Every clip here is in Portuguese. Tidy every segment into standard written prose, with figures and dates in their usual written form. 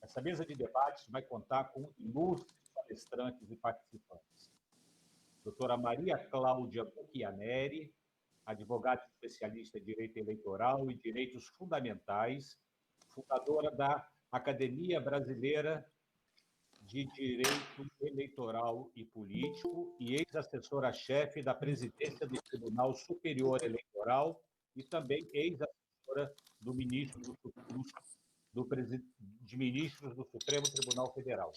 Essa mesa de debates vai contar com ilustres palestrantes e participantes. Doutora Maria Cláudia Buchianeri, advogada especialista em Direito Eleitoral e Direitos Fundamentais, fundadora da Academia Brasileira de Direito Eleitoral e Político e ex-assessora-chefe da presidência do Tribunal Superior Eleitoral e também ex-assessora do ministro de Ministros do Supremo Tribunal Federal.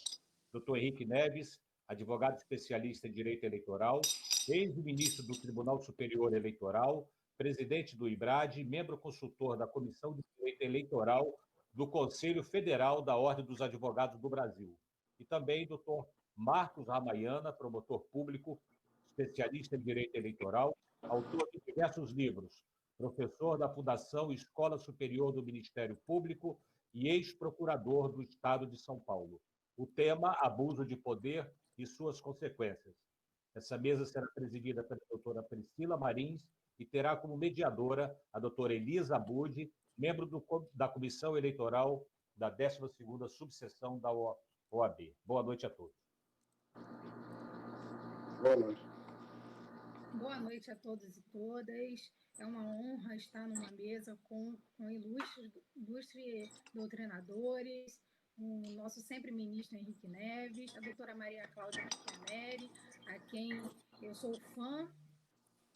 Dr. Henrique Neves, advogado especialista em Direito Eleitoral, ex-ministro do Tribunal Superior Eleitoral, presidente do IBRAD, membro consultor da Comissão de Direito Eleitoral do Conselho Federal da Ordem dos Advogados do Brasil. E também Dr. Marcos Ramayana, promotor público, especialista em Direito Eleitoral, autor de diversos livros, professor da Fundação Escola Superior do Ministério Público e ex-procurador do Estado de São Paulo. O tema, abuso de poder e suas consequências. Essa mesa será presidida pela doutora Priscila Marins e terá como mediadora a doutora Elisa Abud, membro da Comissão Eleitoral da 12ª Subseção da OAB. Boa noite a todos. Boa noite. Boa noite a todos e todas. É uma honra estar numa mesa com ilustres doutrinadores, o nosso sempre ministro Henrique Neves, a doutora Maria Cláudia Buchianeri, a quem eu sou fã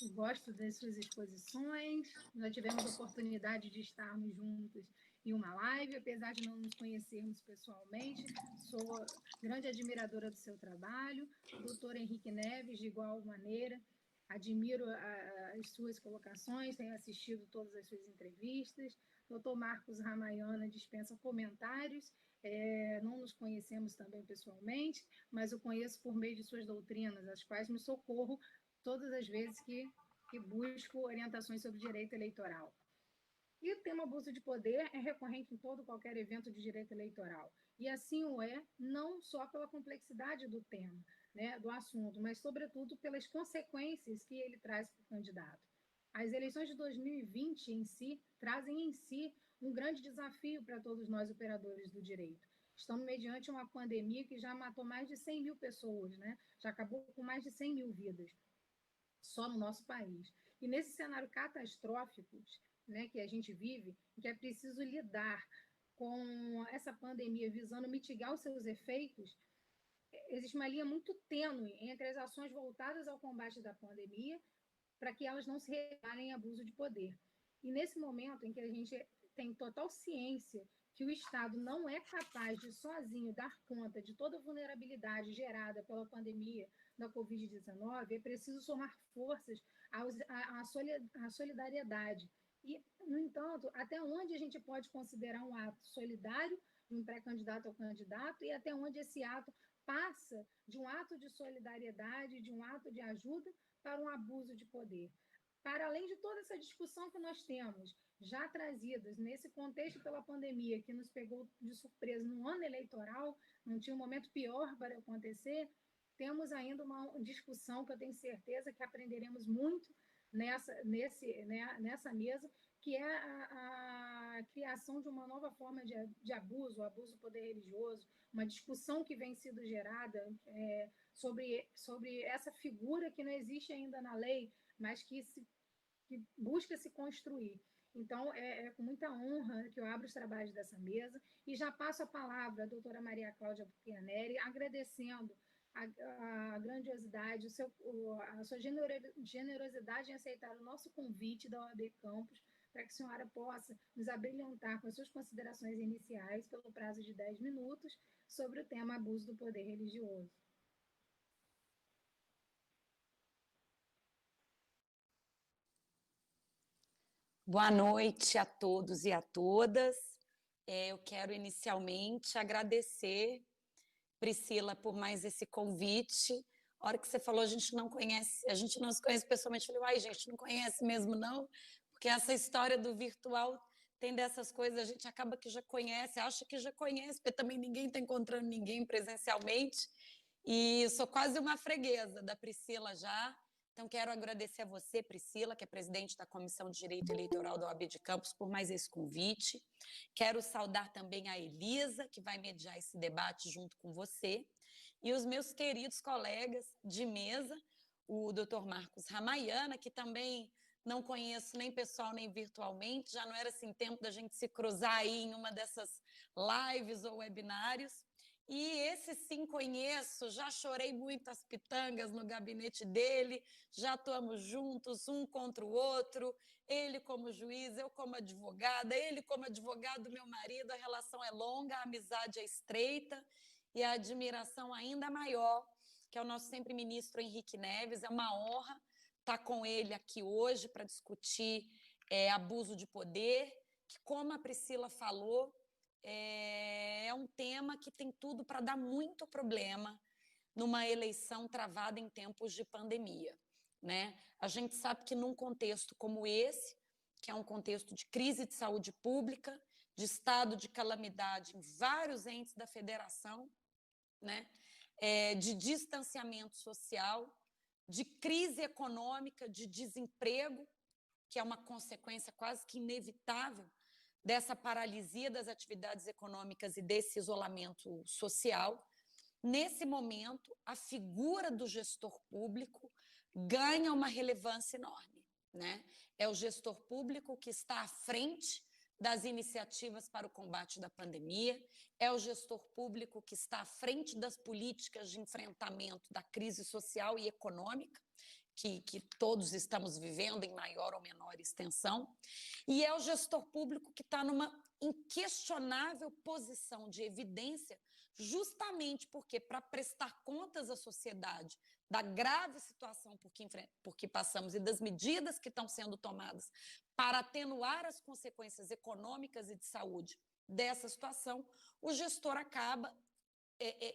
e gosto das suas exposições. Já tivemos a oportunidade de estarmos juntos em uma live, apesar de não nos conhecermos pessoalmente. Sou grande admiradora do seu trabalho. Doutor Henrique Neves, de igual maneira, admiro as suas colocações, tenho assistido todas as suas entrevistas. Doutor Marcos Ramayana dispensa comentários. Não nos conhecemos também pessoalmente, mas o conheço por meio de suas doutrinas, as quais me socorro todas as vezes que busco orientações sobre direito eleitoral. E o tema abuso de poder é recorrente em todo qualquer evento de direito eleitoral. E assim o é, não só pela complexidade do tema, né, do assunto, mas, sobretudo, pelas consequências que ele traz para o candidato. As eleições de 2020 em si trazem em si um grande desafio para todos nós operadores do direito. Estamos mediante uma pandemia que já matou mais de 100 mil pessoas, né? Já acabou com mais de 100 mil vidas, só no nosso país. E nesse cenário catastrófico, né, que a gente vive, que é preciso lidar com essa pandemia visando mitigar os seus efeitos, existe uma linha muito tênue entre as ações voltadas ao combate da pandemia para que elas não se revelem em abuso de poder. E nesse momento em que a gente tem total ciência que o Estado não é capaz de sozinho dar conta de toda a vulnerabilidade gerada pela pandemia da Covid-19, é preciso somar forças à solidariedade. E, no entanto, até onde a gente pode considerar um ato solidário de um pré-candidato ao candidato e até onde esse ato passa de um ato de solidariedade, de um ato de ajuda para um abuso de poder. Para além de toda essa discussão que nós temos, já trazidas nesse contexto pela pandemia, que nos pegou de surpresa no ano eleitoral, não tinha um momento pior para acontecer, temos ainda uma discussão que eu tenho certeza que aprenderemos muito nessa mesa, que é a criação de uma nova forma de abuso, o abuso do poder religioso, uma discussão que vem sendo gerada sobre essa figura que não existe ainda na lei, mas que busca se construir. Então, é com muita honra que eu abro os trabalhos dessa mesa e já passo a palavra à doutora Maria Cláudia Buchianeri, agradecendo a grandiosidade, a sua generosidade em aceitar o nosso convite da OAB Campus, para que a senhora possa nos abrilhantar com as suas considerações iniciais, pelo prazo de 10 minutos, sobre o tema abuso do poder religioso. Boa noite a todos e a todas. Eu quero inicialmente agradecer, Priscila, por mais esse convite. A hora que você falou, a gente não se conhece pessoalmente. Eu falei, gente, não conhece mesmo não? Porque essa história do virtual tem dessas coisas, a gente acaba que já conhece, acha que já conhece, porque também ninguém está encontrando ninguém presencialmente. E eu sou quase uma freguesa da Priscila já, Então, quero agradecer a você, Priscila, que é presidente da Comissão de Direito Eleitoral da OAB de Campos, por mais esse convite. Quero saudar também a Elisa, que vai mediar esse debate junto com você, e os meus queridos colegas de mesa, o doutor Marcos Ramayana, que também não conheço nem pessoal nem virtualmente, já não era assim tempo da gente se cruzar aí em uma dessas lives ou webinários. E esse sim conheço, já chorei muitas pitangas no gabinete dele, já atuamos juntos, um contra o outro, ele como juiz, eu como advogada, ele como advogado do meu marido, a relação é longa, a amizade é estreita e a admiração ainda maior, que é o nosso sempre ministro Henrique Neves. É uma honra estar com ele aqui hoje para discutir abuso de poder, que, como a Priscila falou, é um tema que tem tudo para dar muito problema numa eleição travada em tempos de pandemia, né? A gente sabe que num contexto como esse, que é um contexto de crise de saúde pública, de estado de calamidade em vários entes da federação, né? De distanciamento social, de crise econômica, de desemprego, que é uma consequência quase que inevitável dessa paralisia das atividades econômicas e desse isolamento social. Nesse momento, a figura do gestor público ganha uma relevância enorme, né? É o gestor público que está à frente das iniciativas para o combate da pandemia, é o gestor público que está à frente das políticas de enfrentamento da crise social e econômica, que todos estamos vivendo em maior ou menor extensão, e é o gestor público que está numa inquestionável posição de evidência, justamente porque, para prestar contas à sociedade da grave situação por que passamos e das medidas que estão sendo tomadas para atenuar as consequências econômicas e de saúde dessa situação, o gestor acaba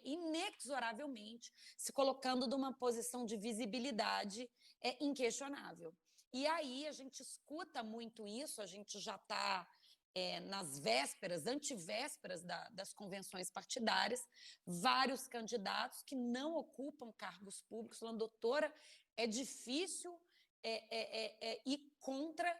inexoravelmente se colocando numa posição de visibilidade inquestionável. E aí a gente escuta muito isso, a gente já está nas vésperas, antevésperas das convenções partidárias, vários candidatos que não ocupam cargos públicos falando: doutora, é difícil ir contra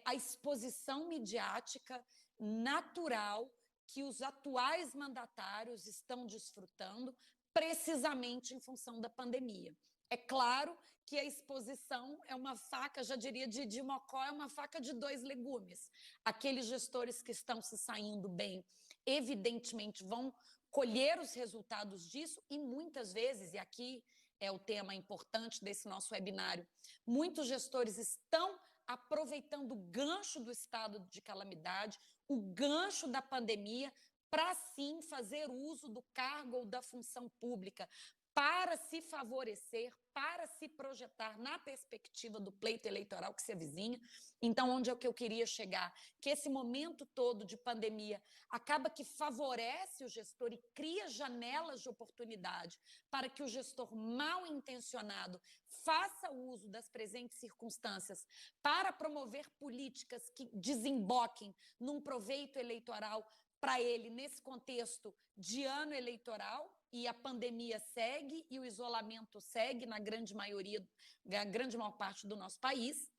a exposição midiática natural que os atuais mandatários estão desfrutando precisamente em função da pandemia. É claro que a exposição é uma faca, já diria Didi Mocó, é uma faca de dois legumes. Aqueles gestores que estão se saindo bem, evidentemente, vão colher os resultados disso e muitas vezes, e aqui é o tema importante desse nosso webinário, muitos gestores estão aproveitando o gancho do estado de calamidade, o gancho da pandemia, para sim fazer uso do cargo ou da função pública, para se favorecer, para se projetar na perspectiva do pleito eleitoral que se avizinha. Então, onde é que eu queria chegar? Que esse momento todo de pandemia acaba que favorece o gestor e cria janelas de oportunidade para que o gestor mal intencionado faça uso das presentes circunstâncias para promover políticas que desemboquem num proveito eleitoral para ele nesse contexto de ano eleitoral, e a pandemia segue e o isolamento segue na grande maioria, na grande maior parte do nosso país,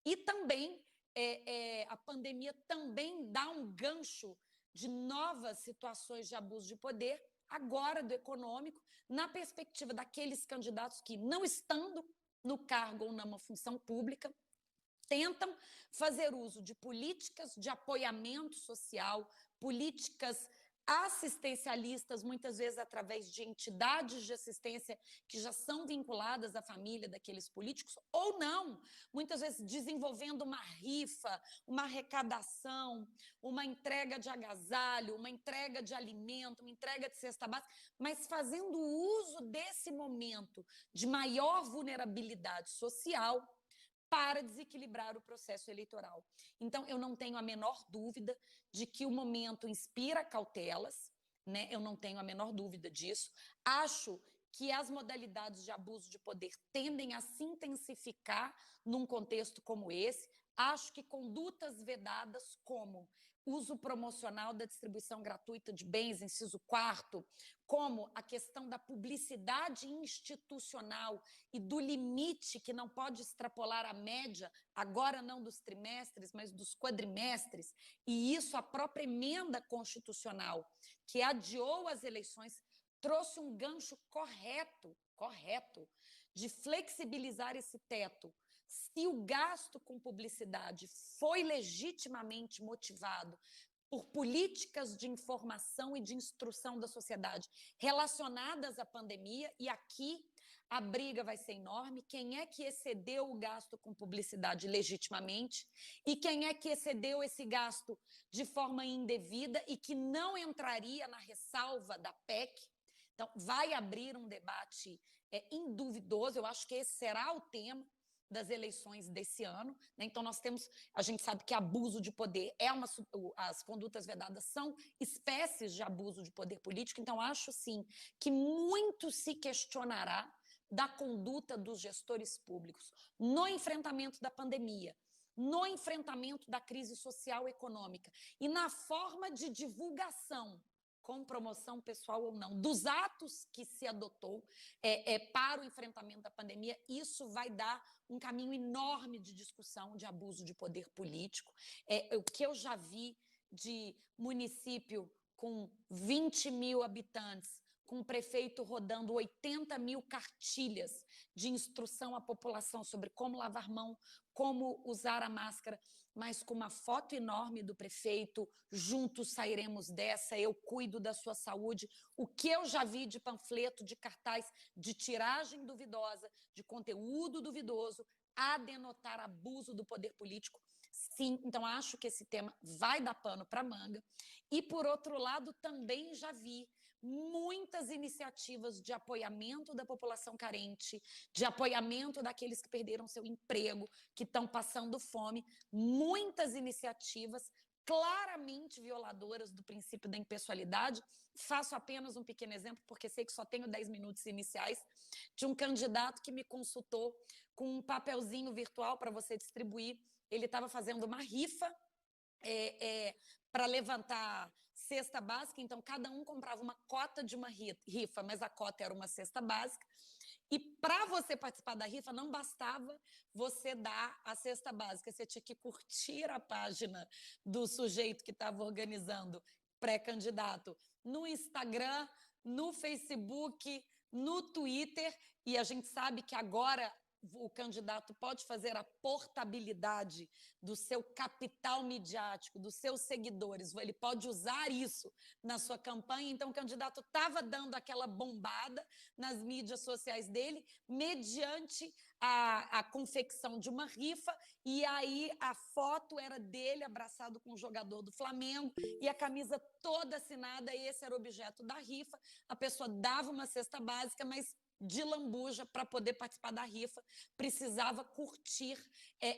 e também a pandemia também dá um gancho de novas situações de abuso de poder, agora do econômico, na perspectiva daqueles candidatos que, não estando no cargo ou numa função pública, tentam fazer uso de políticas de apoiamento social, políticas assistencialistas, muitas vezes através de entidades de assistência que já são vinculadas à família daqueles políticos, ou não, muitas vezes desenvolvendo uma rifa, uma arrecadação, uma entrega de agasalho, uma entrega de alimento, uma entrega de cesta básica, mas fazendo uso desse momento de maior vulnerabilidade social para desequilibrar o processo eleitoral. Então, eu não tenho a menor dúvida de que o momento inspira cautelas, né? Eu não tenho a menor dúvida disso. Acho que as modalidades de abuso de poder tendem a se intensificar num contexto como esse. Acho que condutas vedadas como uso promocional da distribuição gratuita de bens, inciso 4º, como a questão da publicidade institucional e do limite que não pode extrapolar a média, agora não dos trimestres, mas dos quadrimestres, e isso a própria emenda constitucional, que adiou as eleições, trouxe um gancho correto, de flexibilizar esse teto. Se o gasto com publicidade foi legitimamente motivado por políticas de informação e de instrução da sociedade relacionadas à pandemia, e aqui a briga vai ser enorme, quem é que excedeu o gasto com publicidade legitimamente e quem é que excedeu esse gasto de forma indevida e que não entraria na ressalva da PEC. Então, vai abrir um debate induvidoso, eu acho que esse será o tema das eleições desse ano, né? Então a gente sabe que abuso de poder as condutas vedadas são espécies de abuso de poder político, então acho sim que muito se questionará da conduta dos gestores públicos no enfrentamento da pandemia, no enfrentamento da crise social e econômica e na forma de divulgação, com promoção pessoal ou não, dos atos que se adotou para o enfrentamento da pandemia. Isso vai dar um caminho enorme de discussão de abuso de poder político. O que eu já vi de município com 20 mil habitantes, com o prefeito rodando 80 mil cartilhas de instrução à população sobre como lavar mão, como usar a máscara, mas com uma foto enorme do prefeito, juntos sairemos dessa, eu cuido da sua saúde. O que eu já vi de panfleto, de cartaz, de tiragem duvidosa, de conteúdo duvidoso, a denotar abuso do poder político, sim. Então, acho que esse tema vai dar pano para manga. E, por outro lado, também já vi muitas iniciativas de apoiamento da população carente, de apoiamento daqueles que perderam seu emprego, que estão passando fome, muitas iniciativas claramente violadoras do princípio da impessoalidade. Faço apenas um pequeno exemplo, porque sei que só tenho 10 minutos iniciais, de um candidato que me consultou com um papelzinho virtual para você distribuir. Ele estava fazendo uma rifa para levantar cesta básica, então cada um comprava uma cota de uma rifa, mas a cota era uma cesta básica, e para você participar da rifa não bastava você dar a cesta básica, você tinha que curtir a página do sujeito que estava organizando, pré-candidato, no Instagram, no Facebook, no Twitter, e a gente sabe que agora o candidato pode fazer a portabilidade do seu capital midiático, dos seus seguidores, ele pode usar isso na sua campanha. Então, o candidato estava dando aquela bombada nas mídias sociais dele, mediante a confecção de uma rifa, e aí a foto era dele abraçado com um jogador do Flamengo e a camisa toda assinada, e esse era o objeto da rifa. A pessoa dava uma cesta básica, mas de lambuja, para poder participar da rifa, precisava curtir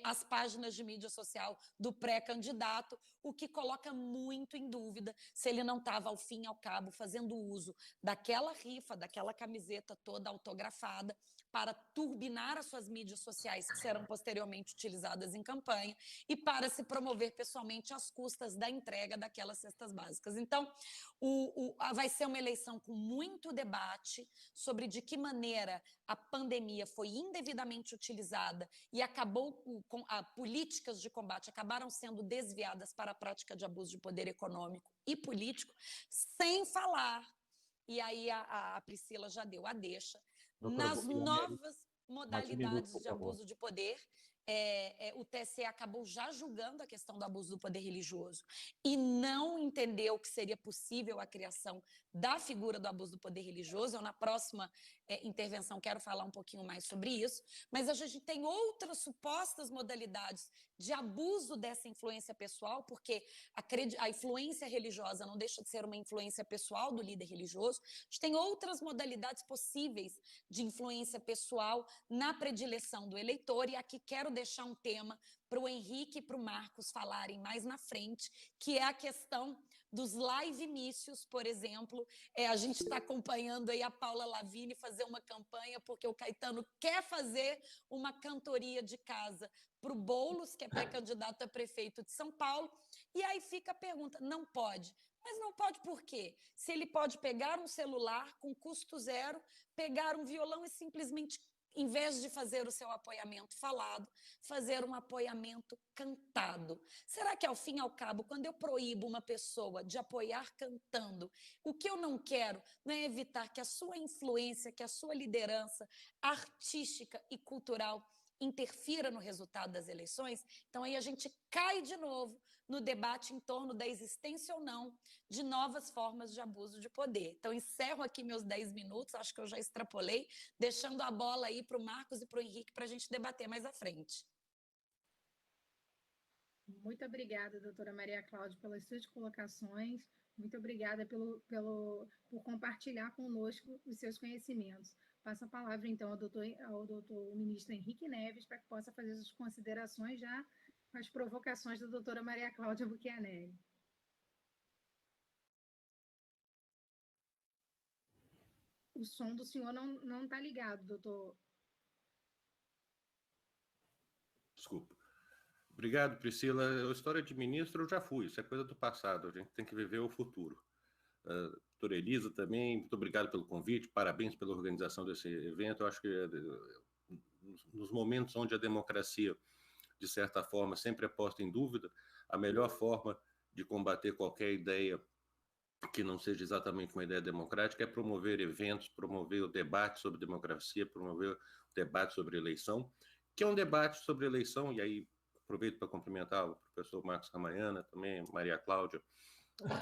as páginas de mídia social do pré-candidato, o que coloca muito em dúvida se ele não estava, ao fim e ao cabo, fazendo uso daquela rifa, daquela camiseta toda autografada, para turbinar as suas mídias sociais, que serão posteriormente utilizadas em campanha, e para se promover pessoalmente às custas da entrega daquelas cestas básicas. Então, vai ser uma eleição com muito debate sobre de que maneira a pandemia foi indevidamente utilizada e acabou com políticas de combate acabaram sendo desviadas para a prática de abuso de poder econômico e político, sem falar, e aí a Priscila já deu a deixa, nas novas modalidades de abuso de poder. O TSE acabou já julgando a questão do abuso do poder religioso e não entendeu que seria possível a criação da figura do abuso do poder religioso. Eu, na próxima intervenção, quero falar um pouquinho mais sobre isso, mas a gente tem outras supostas modalidades de abuso dessa influência pessoal, porque a influência religiosa não deixa de ser uma influência pessoal do líder religioso. A gente tem outras modalidades possíveis de influência pessoal na predileção do eleitor, e aqui quero deixar um tema para o Henrique e para o Marcos falarem mais na frente, que é a questão dos live-mícios, por exemplo. A gente está acompanhando aí a Paula Lavigne fazer uma campanha, porque o Caetano quer fazer uma cantoria de casa para o Boulos, que é pré-candidato a prefeito de São Paulo, E aí fica a pergunta, não pode. Mas não pode por quê? Se ele pode pegar um celular com custo zero, pegar um violão e simplesmente, em vez de fazer o seu apoiamento falado, fazer um apoiamento cantado. Será que, ao fim e ao cabo, quando eu proíbo uma pessoa de apoiar cantando, o que eu não quero não é evitar que a sua influência, que a sua liderança artística e cultural interfira no resultado das eleições? Então, aí a gente cai de novo no debate em torno da existência ou não de novas formas de abuso de poder. Então, encerro aqui meus 10 minutos, acho que eu já extrapolei, deixando a bola aí para o Marcos e para o Henrique para a gente debater mais à frente. Muito obrigada, doutora Maria Cláudia, pelas suas colocações. Muito obrigada por compartilhar conosco os seus conhecimentos. Passo a palavra, então, ao doutor ministro Henrique Neves, para que possa fazer as considerações já com as provocações da doutora Maria Cláudia Buchianelli. O som do senhor não está ligado, doutor. Desculpa. Obrigado, Priscila. A história de ministro eu já fui, isso é coisa do passado, a gente tem que viver o futuro. Doutora Elisa também, muito obrigado pelo convite, parabéns pela organização desse evento. Eu acho que nos momentos onde a democracia, de certa forma, sempre é posta em dúvida, a melhor forma de combater qualquer ideia que não seja exatamente uma ideia democrática é promover eventos, promover o debate sobre democracia, promover o debate sobre eleição, que é um debate sobre eleição, e aí aproveito para cumprimentar o professor Marcos Ramayana, também Maria Cláudia,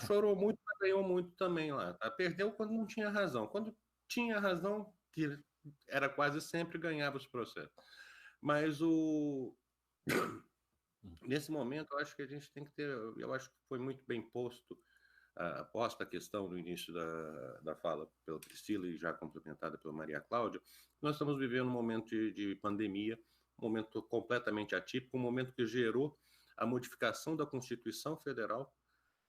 chorou muito, mas ganhou muito também lá. Tá? Perdeu quando não tinha razão. Quando tinha razão, que era quase sempre, ganhava os processos. Mas nesse momento, eu acho que a gente tem que ter... Eu acho que foi muito bem posta a questão no início da fala pela Priscila e já complementada pela Maria Cláudia. Nós estamos vivendo um momento de pandemia, um momento completamente atípico, um momento que gerou a modificação da Constituição Federal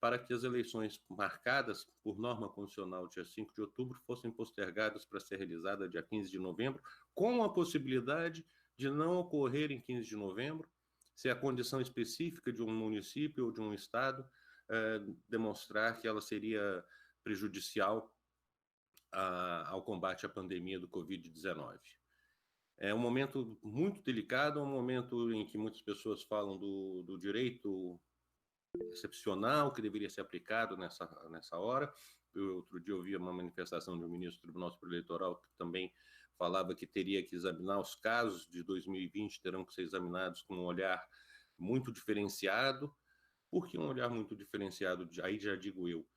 para que as eleições marcadas por norma constitucional dia 5 de outubro fossem postergadas para ser realizada dia 15 de novembro, com a possibilidade de não ocorrer em 15 de novembro, se a condição específica de um município ou de um estado demonstrar que ela seria prejudicial ao combate à pandemia do Covid-19. É um momento muito delicado, um momento em que muitas pessoas falam do direito excepcional que deveria ser aplicado nessa hora. Outro dia eu vi uma manifestação de um ministro do Tribunal Superior Eleitoral que também falava que teria que examinar os casos de 2020, terão que ser examinados com um olhar muito diferenciado. Por que um olhar muito diferenciado? Aí já digo eu.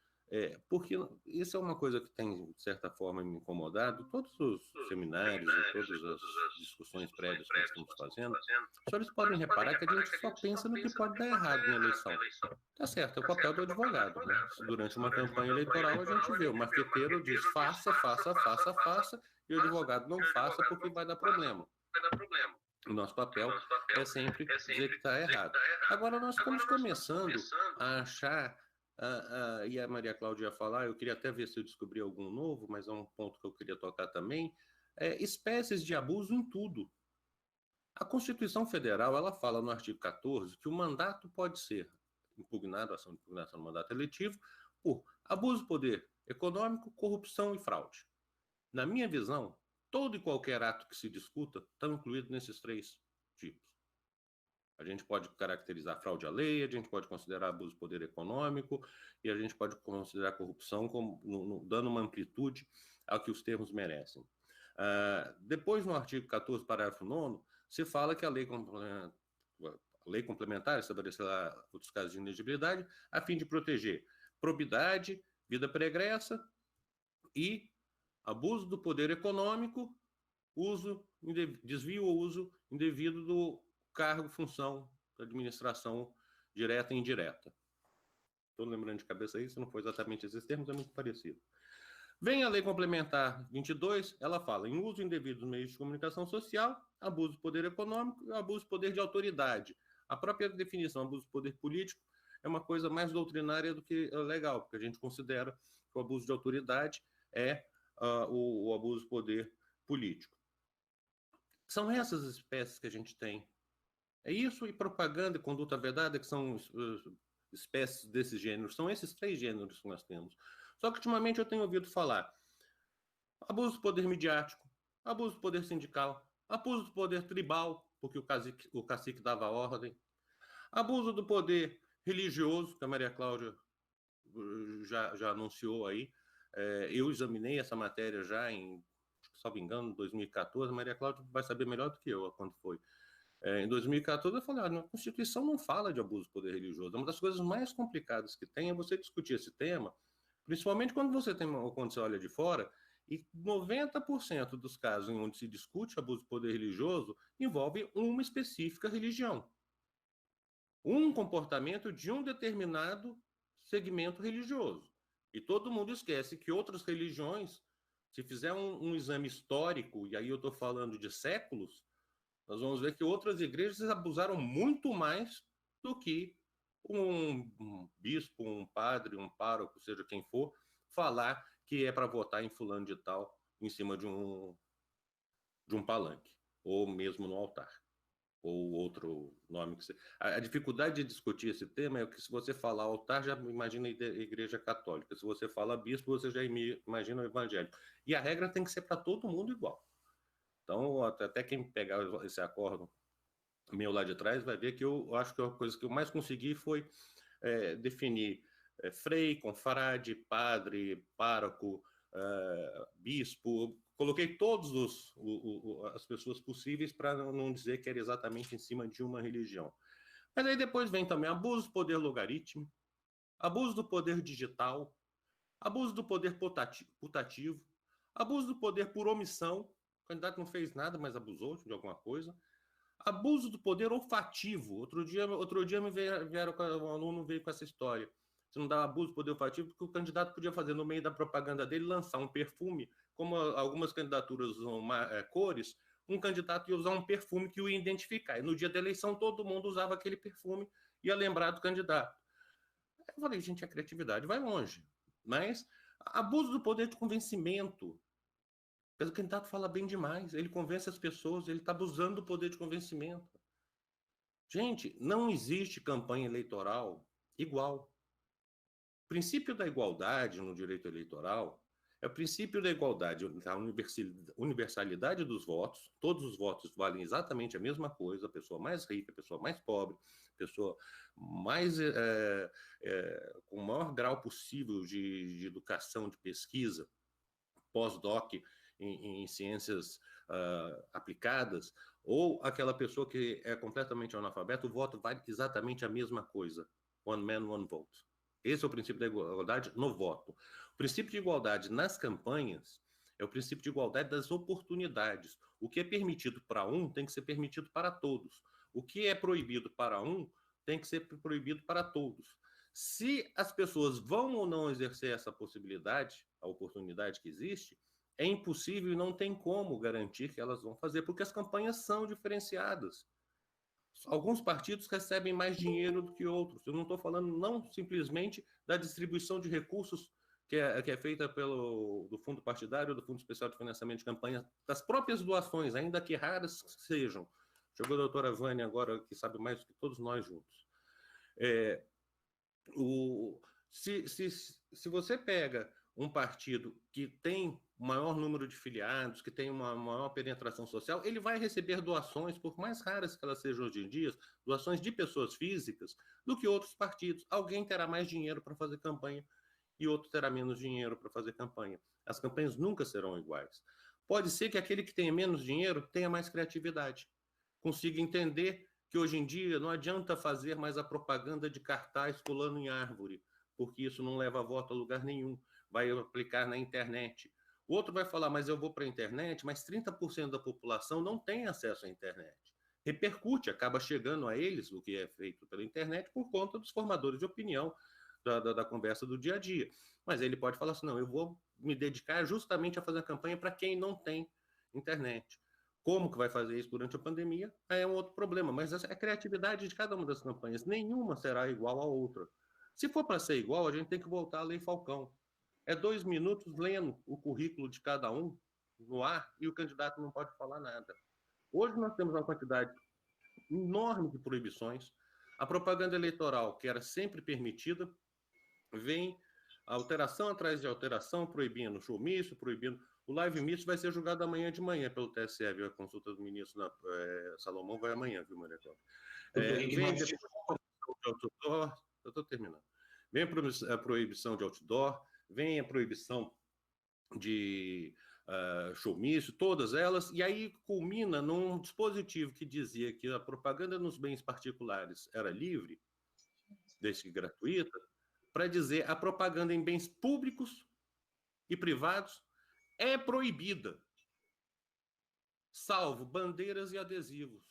Porque isso é uma coisa que tem, de certa forma, me incomodado. Todos os seminários e todas as discussões prévias que nós estamos fazendo, os senhores podem reparar que a gente só pensa no que pode dar errado na eleição. Tá certo, é o papel do advogado. Né? Durante uma campanha eleitoral, a gente vê o marqueteiro diz faça, faça, faça, faça, e o advogado não faça porque vai dar problema. O nosso papel é sempre dizer que está errado. Agora, nós estamos começando a achar, e a Maria Cláudia ia falar, eu queria até ver se eu descobri algum novo, mas é um ponto que eu queria tocar também, espécies de abuso em tudo. A Constituição Federal, ela fala no artigo 14 que o mandato pode ser impugnado, ação de impugnação do mandato eletivo, por abuso de poder econômico, corrupção e fraude. Na minha visão, todo e qualquer ato que se discuta está incluído nesses 3 tipos. A gente pode caracterizar fraude à lei, a gente pode considerar abuso de poder econômico e a gente pode considerar corrupção como dando uma amplitude ao que os termos merecem. Depois, no artigo 14, parágrafo 9º, se fala que a lei complementar estabelecerá outros casos de inegibilidade a fim de proteger probidade, vida pregressa e abuso do poder econômico, desvio ou uso indevido do cargo, função da administração direta e indireta. Estou lembrando de cabeça aí, se não for exatamente esses termos, é muito parecido. Vem a Lei Complementar 22, ela fala em uso indevido dos meios de comunicação social, abuso de poder econômico e abuso de poder de autoridade. A própria definição, abuso de poder político, é uma coisa mais doutrinária do que legal, porque a gente considera que o abuso de autoridade é o abuso de poder político. São essas espécies que a gente tem. É isso e propaganda e conduta vedada, que são espécies desses gêneros. São esses 3 gêneros que nós temos. Só que ultimamente eu tenho ouvido falar abuso do poder midiático, abuso do poder sindical, abuso do poder tribal, porque o cacique dava ordem, abuso do poder religioso, que a Maria Cláudia já anunciou aí. Eu examinei essa matéria já em, salvo engano, 2014. A Maria Cláudia vai saber melhor do que eu quando foi. Em 2014, eu falei, a Constituição não fala de abuso do poder religioso. Uma das coisas mais complicadas que tem é você discutir esse tema, principalmente quando você olha de fora, e 90% dos casos em onde se discute abuso do poder religioso envolve uma específica religião. Um comportamento de um determinado segmento religioso. E todo mundo esquece que outras religiões, se fizer um exame histórico, e aí eu estou falando de séculos, nós vamos ver que outras igrejas abusaram muito mais do que um bispo, um padre, um pároco, seja quem for, falar que é para votar em fulano de tal em cima de um palanque, ou mesmo no altar, ou outro nome que você... A dificuldade de discutir esse tema é que se você falar altar, já imagina a igreja católica. Se você fala bispo, você já imagina o evangélico. E a regra tem que ser para todo mundo igual. Então, até quem pegar esse acordo meu lá de trás vai ver que eu acho que a coisa que eu mais consegui foi definir frei, confrade, padre, pároco, bispo. Coloquei todas as pessoas possíveis para não dizer que era exatamente em cima de uma religião. Mas aí depois vem também abuso do poder logaritmo, abuso do poder digital, abuso do poder putativo, abuso do poder por omissão. O candidato não fez nada, mas abusou de alguma coisa. Abuso do poder olfativo. Outro dia um aluno veio com essa história. Você não dá abuso do poder olfativo porque o candidato podia fazer no meio da propaganda dele, lançar um perfume, como algumas candidaturas usam cores, um candidato ia usar um perfume que o ia identificar. E no dia da eleição todo mundo usava aquele perfume e ia lembrar do candidato. Eu falei, gente, a criatividade vai longe. Mas abuso do poder de convencimento. Mas o candidato fala bem demais, ele convence as pessoas, ele está abusando do poder de convencimento. Gente, não existe campanha eleitoral igual. O princípio da igualdade no direito eleitoral é o princípio da igualdade, da universalidade dos votos. Todos os votos valem exatamente a mesma coisa, a pessoa mais rica, a pessoa mais pobre, a pessoa mais com o maior grau possível de educação, de pesquisa, pós-doc, em ciências aplicadas, ou aquela pessoa que é completamente analfabeta, o voto vale exatamente a mesma coisa. One man, one vote. Esse é o princípio da igualdade no voto. O princípio de igualdade nas campanhas é o princípio de igualdade das oportunidades. O que é permitido para um tem que ser permitido para todos. O que é proibido para um tem que ser proibido para todos. Se as pessoas vão ou não exercer essa possibilidade, a oportunidade que existe, é impossível e não tem como garantir que elas vão fazer, porque as campanhas são diferenciadas. Alguns partidos recebem mais dinheiro do que outros. Eu não estou falando não simplesmente da distribuição de recursos que é feita do fundo partidário, do Fundo Especial de Financiamento de Campanha, das próprias doações, ainda que raras sejam. Chegou a doutora Vânia agora, que sabe mais do que todos nós juntos. Se você pega um partido que tem maior número de filiados, que tem uma maior penetração social, ele vai receber doações, por mais raras que elas sejam hoje em dia, doações de pessoas físicas, do que outros partidos. Alguém terá mais dinheiro para fazer campanha e outro terá menos dinheiro para fazer campanha. As campanhas nunca serão iguais. Pode ser que aquele que tenha menos dinheiro tenha mais criatividade, consiga entender que hoje em dia não adianta fazer mais a propaganda de cartaz colando em árvore, porque isso não leva a voto a lugar nenhum. Vai aplicar na internet. O outro vai falar, mas eu vou para a internet, mas 30% da população não tem acesso à internet. Repercute, acaba chegando a eles o que é feito pela internet por conta dos formadores de opinião da conversa do dia a dia. Mas ele pode falar assim, não, eu vou me dedicar justamente a fazer a campanha para quem não tem internet. Como que vai fazer isso durante a pandemia? É um outro problema, mas a criatividade de cada uma das campanhas, nenhuma será igual à outra. Se for para ser igual, a gente tem que voltar à Lei Falcão. É 2 minutos lendo o currículo de cada um no ar e o candidato não pode falar nada. Hoje nós temos uma quantidade enorme de proibições. A propaganda eleitoral, que era sempre permitida, vem alteração atrás de alteração, proibindo o showmício, proibindo... O live mício vai ser julgado amanhã de manhã pelo TSE, viu? A consulta do ministro Salomão vai amanhã, viu, Maria Cláudia? Vem depois de outdoor, eu estou terminando. Vem a proibição de outdoor, vem a proibição de showmício, todas elas, e aí culmina num dispositivo que dizia que a propaganda nos bens particulares era livre, desde que gratuita, para dizer a propaganda em bens públicos e privados é proibida, salvo bandeiras e adesivos.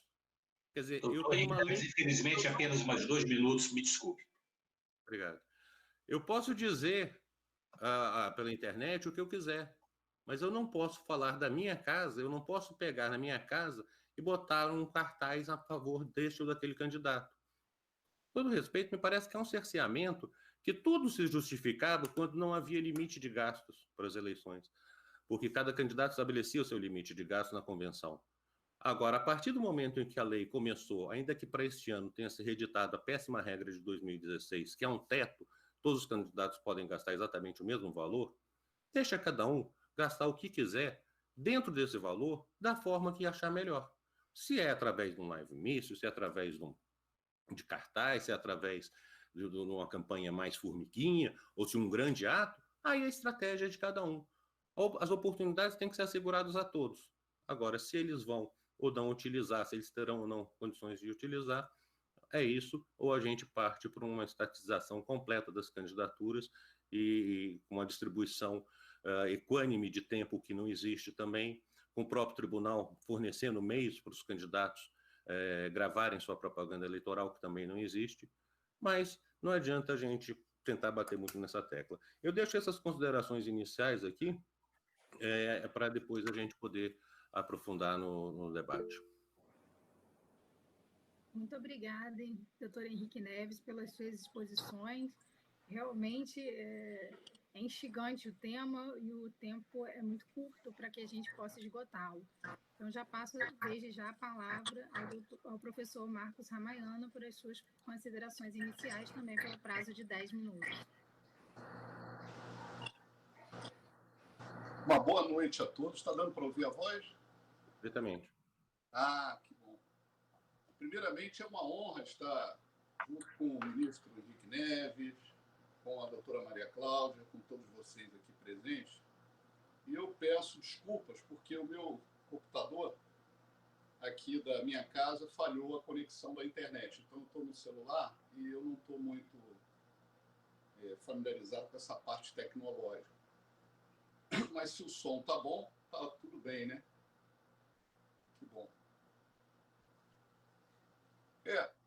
Quer dizer, eu tenho uma lei... Infelizmente, apenas mais 2 minutos, me desculpe. Obrigado. Eu posso dizer pela internet o que eu quiser, mas eu não posso falar da minha casa, eu não posso pegar na minha casa e botar um cartaz a favor deste ou daquele candidato. Com todo respeito, me parece que é um cerceamento que tudo se justificava quando não havia limite de gastos para as eleições, porque cada candidato estabelecia o seu limite de gasto na convenção. Agora, a partir do momento em que a lei começou, ainda que para este ano tenha se reeditado a péssima regra de 2016, que é um teto, todos os candidatos podem gastar exatamente o mesmo valor, deixa cada um gastar o que quiser dentro desse valor, da forma que achar melhor. Se é através de um live mício, se é através de cartaz, se é através de uma campanha mais formiguinha, ou se um grande ato, aí a estratégia é de cada um. As oportunidades têm que ser asseguradas a todos. Agora, se eles vão ou não utilizar, se eles terão ou não condições de utilizar, é isso, ou a gente parte para uma estatização completa das candidaturas e uma distribuição equânime de tempo que não existe também, com o próprio tribunal fornecendo meios para os candidatos gravarem sua propaganda eleitoral, que também não existe, mas não adianta a gente tentar bater muito nessa tecla. Eu deixo essas considerações iniciais aqui, para depois a gente poder aprofundar no debate. Muito obrigada, doutor Henrique Neves, pelas suas exposições. Realmente é instigante o tema e o tempo é muito curto para que a gente possa esgotá-lo. Então, já passo desde já a palavra ao professor Marcos Ramayano por as suas considerações iniciais, também pelo prazo de 10 minutos. Uma boa noite a todos. Está dando para ouvir a voz? Perfeitamente. Que bom. Primeiramente, é uma honra estar junto com o ministro Henrique Neves, com a doutora Maria Cláudia, com todos vocês aqui presentes. E eu peço desculpas, porque o meu computador aqui da minha casa falhou a conexão da internet. Então, eu estou no celular e eu não estou muito familiarizado com essa parte tecnológica. Mas se o som está bom, está tudo bem, né? Que bom.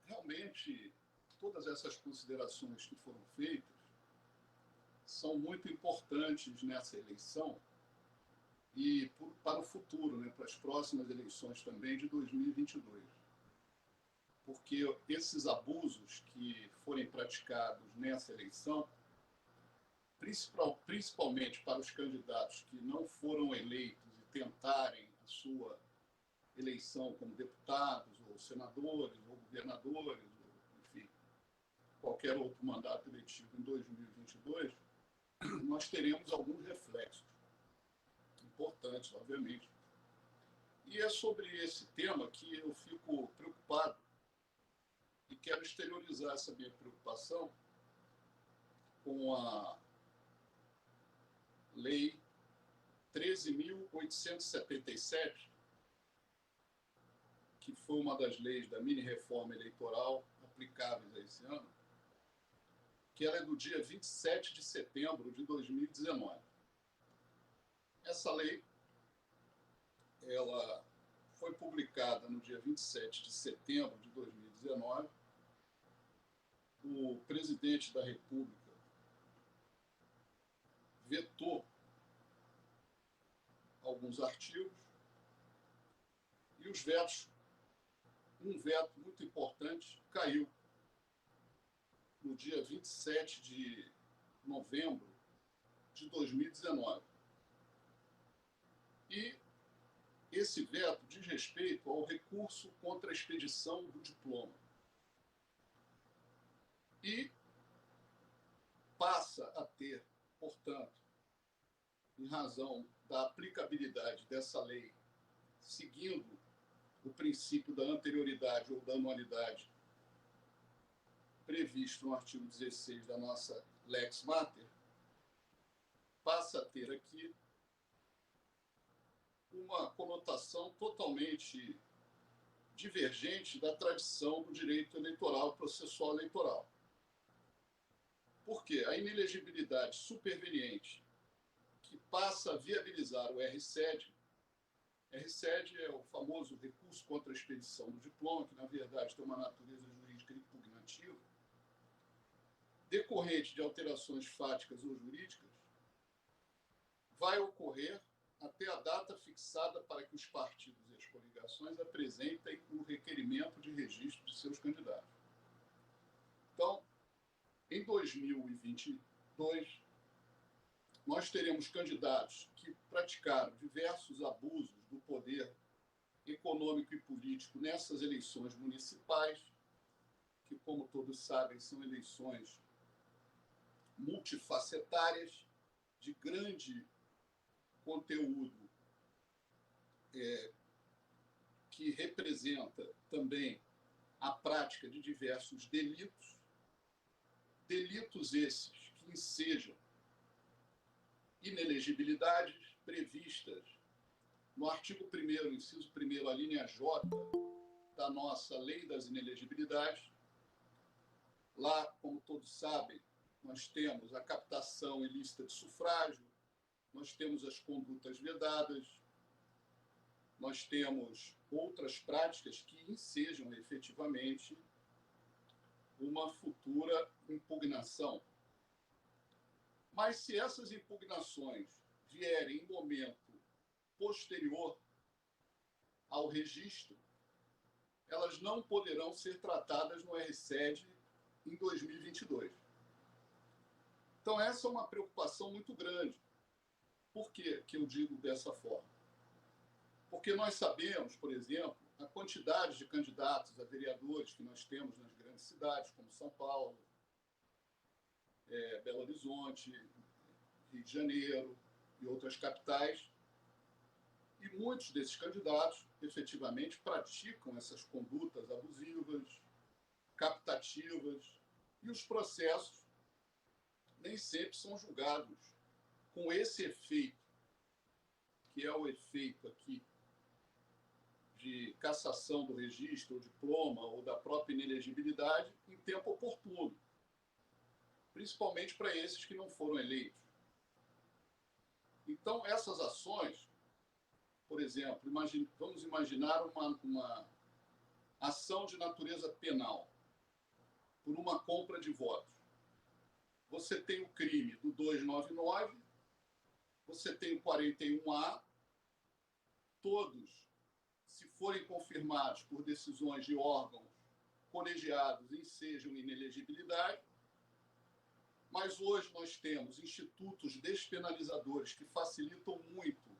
Realmente, todas essas considerações que foram feitas são muito importantes nessa eleição e para o futuro, né, para as próximas eleições também de 2022. Porque esses abusos que forem praticados nessa eleição, principalmente para os candidatos que não foram eleitos e tentarem a sua eleição como deputados, ou senadores, ou governadores, enfim, qualquer outro mandato eletivo em 2022, nós teremos alguns reflexos importantes, obviamente. E é sobre esse tema que eu fico preocupado e quero exteriorizar essa minha preocupação com a Lei 13.877, que foi uma das leis da mini-reforma eleitoral aplicáveis a esse ano, que ela é do dia 27 de setembro de 2019. Essa lei, ela foi publicada no dia 27 de setembro de 2019. O presidente da República vetou alguns artigos e os vetos, um veto muito importante, caiu no dia 27 de novembro de 2019. E esse veto diz respeito ao recurso contra a expedição do diploma. e passa a ter, portanto, em razão da aplicabilidade dessa lei, seguindo o princípio da anterioridade ou da anualidade previsto no artigo 16 da nossa Lex Mater, passa a ter aqui uma conotação totalmente divergente da tradição do direito eleitoral e processual eleitoral. Por quê? A inelegibilidade superveniente, que passa a viabilizar o RSED. RSED é o famoso recurso contra a expedição do diploma, que, na verdade, tem uma natureza jurídica impugnativa, decorrente de alterações fáticas ou jurídicas, vai ocorrer até a data fixada para que os partidos e as coligações apresentem o requerimento de registro de seus candidatos. Então, em 2022, nós teremos candidatos que praticaram diversos abusos do poder econômico e político nessas eleições municipais, que, como todos sabem, são eleições multifacetárias, de grande conteúdo, que representa também a prática de diversos delitos, delitos esses que ensejam inelegibilidades previstas no artigo 1º, inciso 1º, a linha J da nossa Lei das Inelegibilidades. Lá, como todos sabem, nós temos a captação ilícita de sufrágio, nós temos as condutas vedadas, nós temos outras práticas que ensejam efetivamente uma futura impugnação. Mas se essas impugnações vierem em momento posterior ao registro, elas não poderão ser tratadas no RSED em 2022. Então, essa é uma preocupação muito grande. Por que eu digo dessa forma? Porque nós sabemos, por exemplo, a quantidade de candidatos a vereadores que nós temos nas grandes cidades, como São Paulo, Belo Horizonte, Rio de Janeiro e outras capitais. E muitos desses candidatos, efetivamente, praticam essas condutas abusivas, captativas, e os processos nem sempre são julgados com esse efeito, que é o efeito aqui de cassação do registro, ou diploma, ou da própria inelegibilidade, em tempo oportuno, principalmente para esses que não foram eleitos. Então, essas ações, por exemplo, vamos imaginar uma ação de natureza penal por uma compra de votos. Você tem o crime do 299, você tem o 41A, todos, se forem confirmados por decisões de órgãos colegiados, ensejam inelegibilidade. Mas hoje nós temos institutos despenalizadores que facilitam muito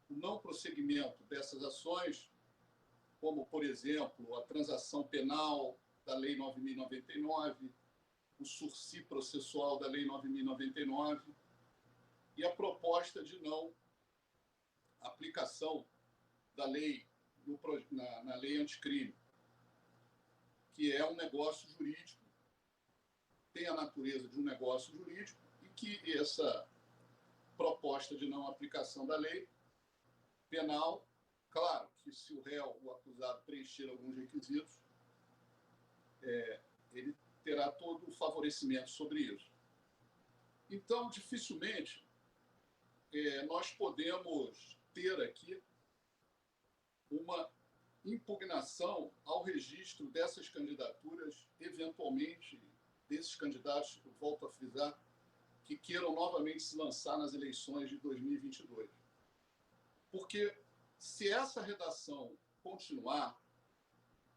o não prosseguimento dessas ações, como, por exemplo, a transação penal da Lei 9.099, o sursi processual da Lei 9.099 e a proposta de não aplicação da lei na lei anticrime, que é um negócio jurídico, tem a natureza de um negócio jurídico, e que essa proposta de não aplicação da lei penal, claro que se o réu, o acusado, preencher alguns requisitos, ele terá todo o favorecimento sobre isso. Então, dificilmente, nós podemos ter aqui uma impugnação ao registro dessas candidaturas, eventualmente, desses candidatos, eu volto a frisar, que queiram novamente se lançar nas eleições de 2022. Porque se essa redação continuar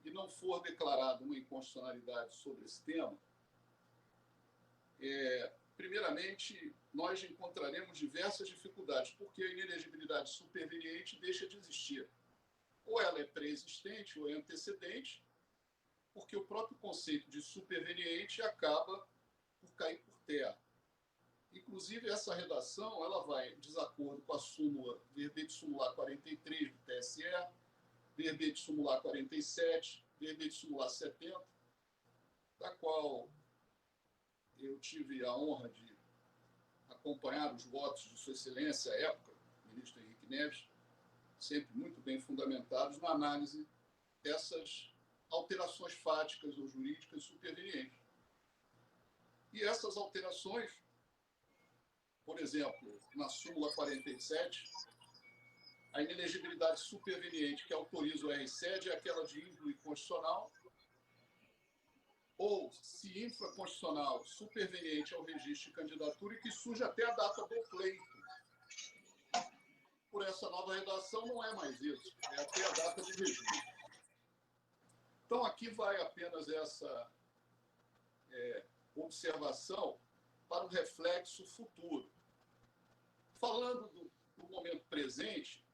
e não for declarada uma inconstitucionalidade sobre esse tema, primeiramente, nós encontraremos diversas dificuldades, porque a inelegibilidade superveniente deixa de existir. Ou ela é pré-existente, ou é antecedente, porque o próprio conceito de superveniente acaba por cair por terra. Inclusive, essa redação ela vai em desacordo com a súmula, verbete sumular 43 do TSE, verbete sumular 47, verbete sumular 70, da qual eu tive a honra de acompanhar os votos de Sua Excelência à época, o ministro Henrique Neves, sempre muito bem fundamentados na análise dessas alterações fáticas ou jurídicas supervenientes. E essas alterações, por exemplo, na súmula 47, a inelegibilidade superveniente que autoriza o RSED é aquela de índole constitucional, ou, se infraconstitucional, superveniente ao registro de candidatura e que surge até a data do pleito. Por essa nova redação, não é mais isso, é até a data de registro. Então, aqui vai apenas essa observação para o reflexo futuro. Falando do momento presente,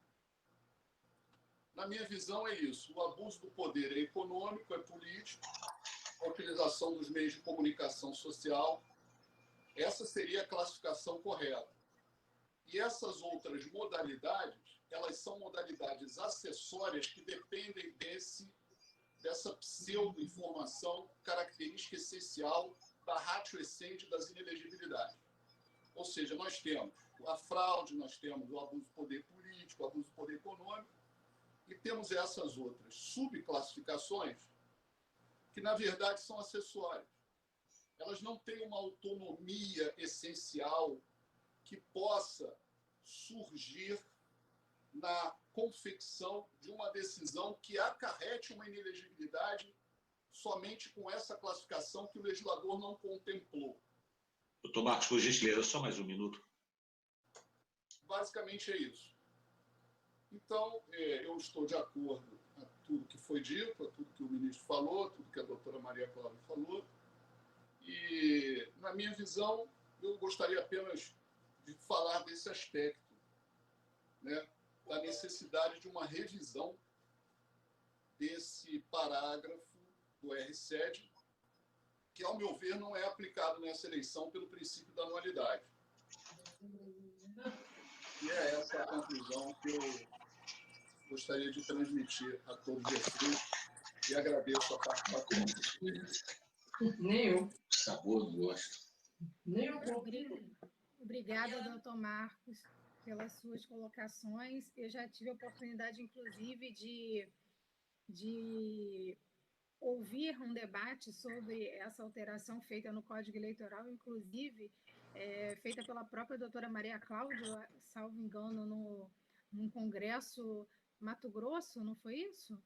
na minha visão é isso, o abuso do poder é econômico, é político, a utilização dos meios de comunicação social, essa seria a classificação correta. E essas outras modalidades, elas são modalidades acessórias que dependem dessa pseudo-informação característica essencial da ratio essente das inelegibilidades. Ou seja, nós temos a fraude, nós temos o abuso do poder político, o abuso do poder econômico, e temos essas outras subclassificações que, na verdade, são acessórias. Elas não têm uma autonomia essencial que possa surgir na confecção de uma decisão que acarrete uma inelegibilidade somente com essa classificação que o legislador não contemplou. Doutor Marcos, por gentileza, só mais um minuto. Basicamente é isso. Então, eu estou de acordo a tudo que foi dito, a tudo que o ministro falou, a tudo que a doutora Maria Cláudia falou. E, na minha visão, eu gostaria apenas de falar desse aspecto, né, da necessidade de uma revisão desse parágrafo do RSED, que, ao meu ver, não é aplicado nessa eleição pelo princípio da anualidade. E é essa a conclusão que eu gostaria de transmitir a todos vocês e agradeço a participação. Nem eu. Sabor, não gosto. Nem eu. Obrigada, doutor Marcos, pelas suas colocações. Eu já tive a oportunidade, inclusive, de ouvir um debate sobre essa alteração feita no Código Eleitoral, inclusive feita pela própria doutora Maria Cláudia, salvo engano, num congresso Mato Grosso, não foi isso?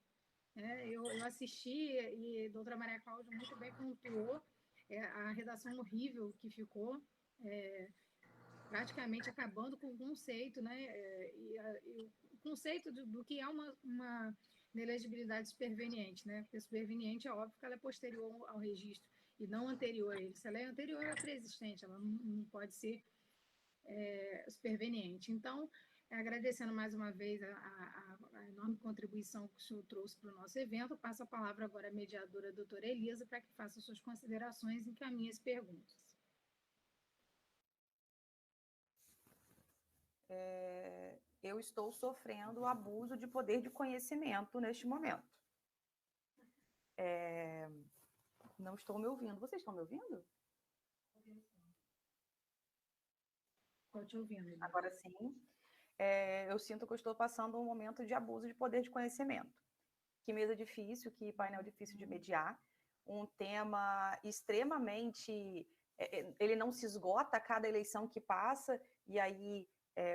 Eu assisti e a doutora Maria Cláudia muito bem pontuou a redação horrível que ficou, praticamente acabando com o conceito, né? E o conceito do que é uma inelegibilidade superveniente, né? Porque superveniente é óbvio que ela é posterior ao registro e não anterior a ele. Se ela é anterior, ela é pré-existente, ela não pode ser superveniente. Então, agradecendo mais uma vez a enorme contribuição que o senhor trouxe para o nosso evento, passo a palavra agora à mediadora, a doutora Elisa, para que faça suas considerações e encaminhe as perguntas. Eu estou sofrendo abuso de poder de conhecimento neste momento. Não estou me ouvindo. Vocês estão me ouvindo? Estou te ouvindo. Agora sim. Eu sinto que eu estou passando um momento de abuso de poder de conhecimento. Que mesa difícil, que painel difícil de mediar. Um tema extremamente... ele não se esgota a cada eleição que passa, e aí,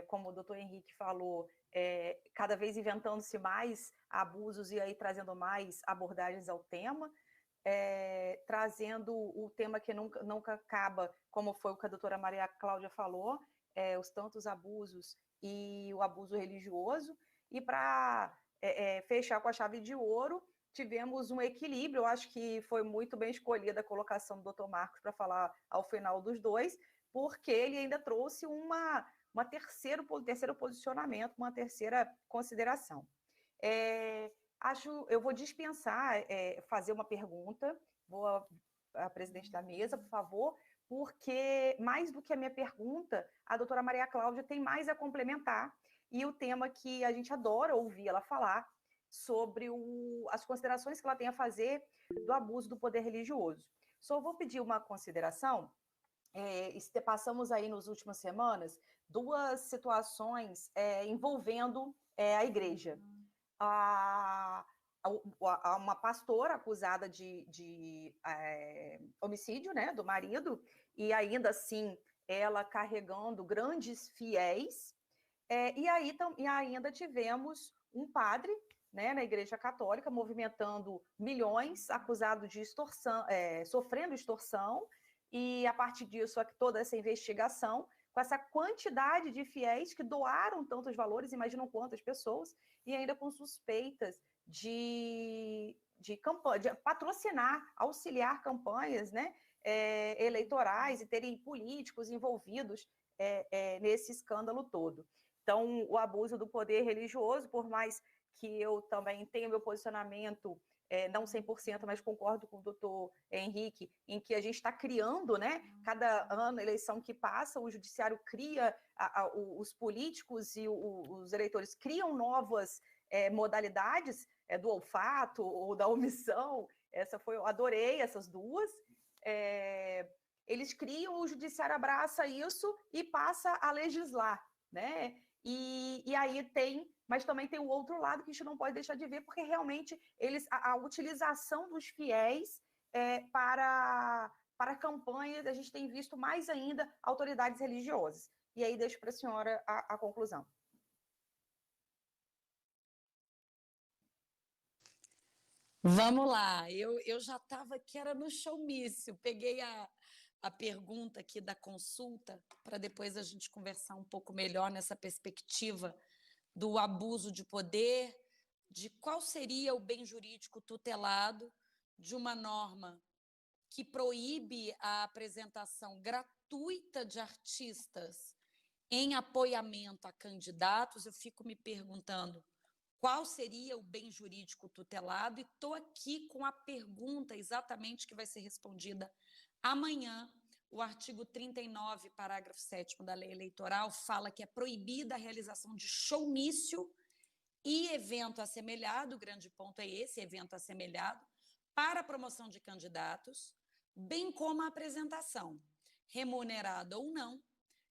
como o doutor Henrique falou, cada vez inventando-se mais abusos e aí trazendo mais abordagens ao tema, trazendo o tema que nunca acaba, como foi o que a doutora Maria Cláudia falou, os tantos abusos e o abuso religioso, e para fechar com a chave de ouro, tivemos um equilíbrio. Eu acho que foi muito bem escolhida a colocação do doutor Marcos para falar ao final dos dois, porque ele ainda trouxe um terceiro posicionamento, uma terceira consideração. eu vou dispensar fazer uma pergunta, a presidente da mesa, por favor, porque, mais do que a minha pergunta, a doutora Maria Cláudia tem mais a complementar, e o tema que a gente adora ouvir ela falar sobre as considerações que ela tem a fazer do abuso do poder religioso. Só vou pedir uma consideração. Passamos aí nas últimas semanas 2 situações envolvendo a igreja. Uma pastora acusada de homicídio, né, do marido, e ainda assim ela carregando grandes fiéis, e ainda tivemos um padre, né, na Igreja Católica movimentando milhões, acusado de extorsão, sofrendo extorsão, e a partir disso toda essa investigação, com essa quantidade de fiéis que doaram tantos valores, imaginam quantas pessoas, e ainda com suspeitas de patrocinar, auxiliar campanhas, né, eleitorais e terem políticos envolvidos nesse escândalo todo. Então, o abuso do poder religioso, por mais que eu também tenha meu posicionamento, não 100%, mas concordo com o doutor Henrique, em que a gente está criando, né, cada ano, eleição que passa, o judiciário cria, os políticos e os eleitores criam novas modalidades do olfato ou da omissão. Eu adorei essas 2. Eles criam, o judiciário abraça isso e passa a legislar, né? E aí mas também tem o outro lado que a gente não pode deixar de ver, porque realmente a utilização dos fiéis para campanhas, a gente tem visto mais ainda autoridades religiosas. E aí deixo para a senhora a conclusão. Vamos lá, eu já estava aqui, era no showmício, peguei a pergunta aqui da consulta, para depois a gente conversar um pouco melhor nessa perspectiva do abuso de poder, de qual seria o bem jurídico tutelado de uma norma que proíbe a apresentação gratuita de artistas em apoiamento a candidatos. Eu fico me perguntando qual seria o bem jurídico tutelado, e estou aqui com a pergunta exatamente que vai ser respondida amanhã. O artigo 39, parágrafo 7º da Lei Eleitoral fala que é proibida a realização de showmício e evento assemelhado, o grande ponto é esse, evento assemelhado, para a promoção de candidatos, bem como a apresentação, remunerada ou não,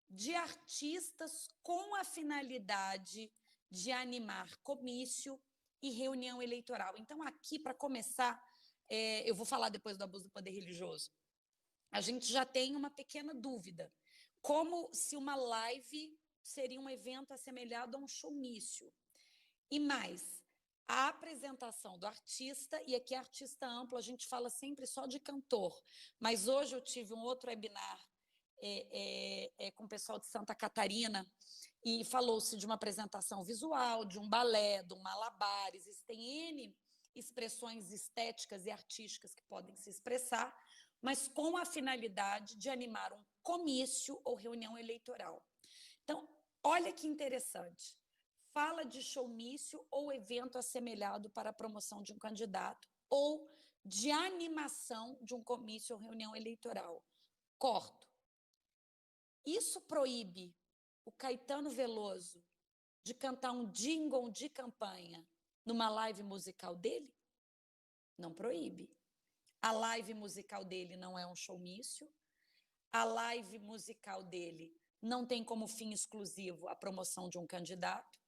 de artistas com a finalidade de animar comício e reunião eleitoral. Então, aqui, para começar, eu vou falar depois do abuso do poder religioso. A gente já tem uma pequena dúvida, como se uma live seria um evento assemelhado a um showmício. E mais, a apresentação do artista, e aqui é artista amplo, a gente fala sempre só de cantor, mas hoje eu tive um outro webinar com o pessoal de Santa Catarina, e falou-se de uma apresentação visual, de um balé, de um malabares. Existem N expressões estéticas e artísticas que podem se expressar, mas com a finalidade de animar um comício ou reunião eleitoral. Então, olha que interessante. Fala de showmício ou evento assemelhado para a promoção de um candidato, ou de animação de um comício ou reunião eleitoral. Corto. Isso proíbe o Caetano Veloso de cantar um jingle de campanha numa live musical dele? Não proíbe. A live musical dele não é um showmício. A live musical dele não tem como fim exclusivo a promoção de um candidato.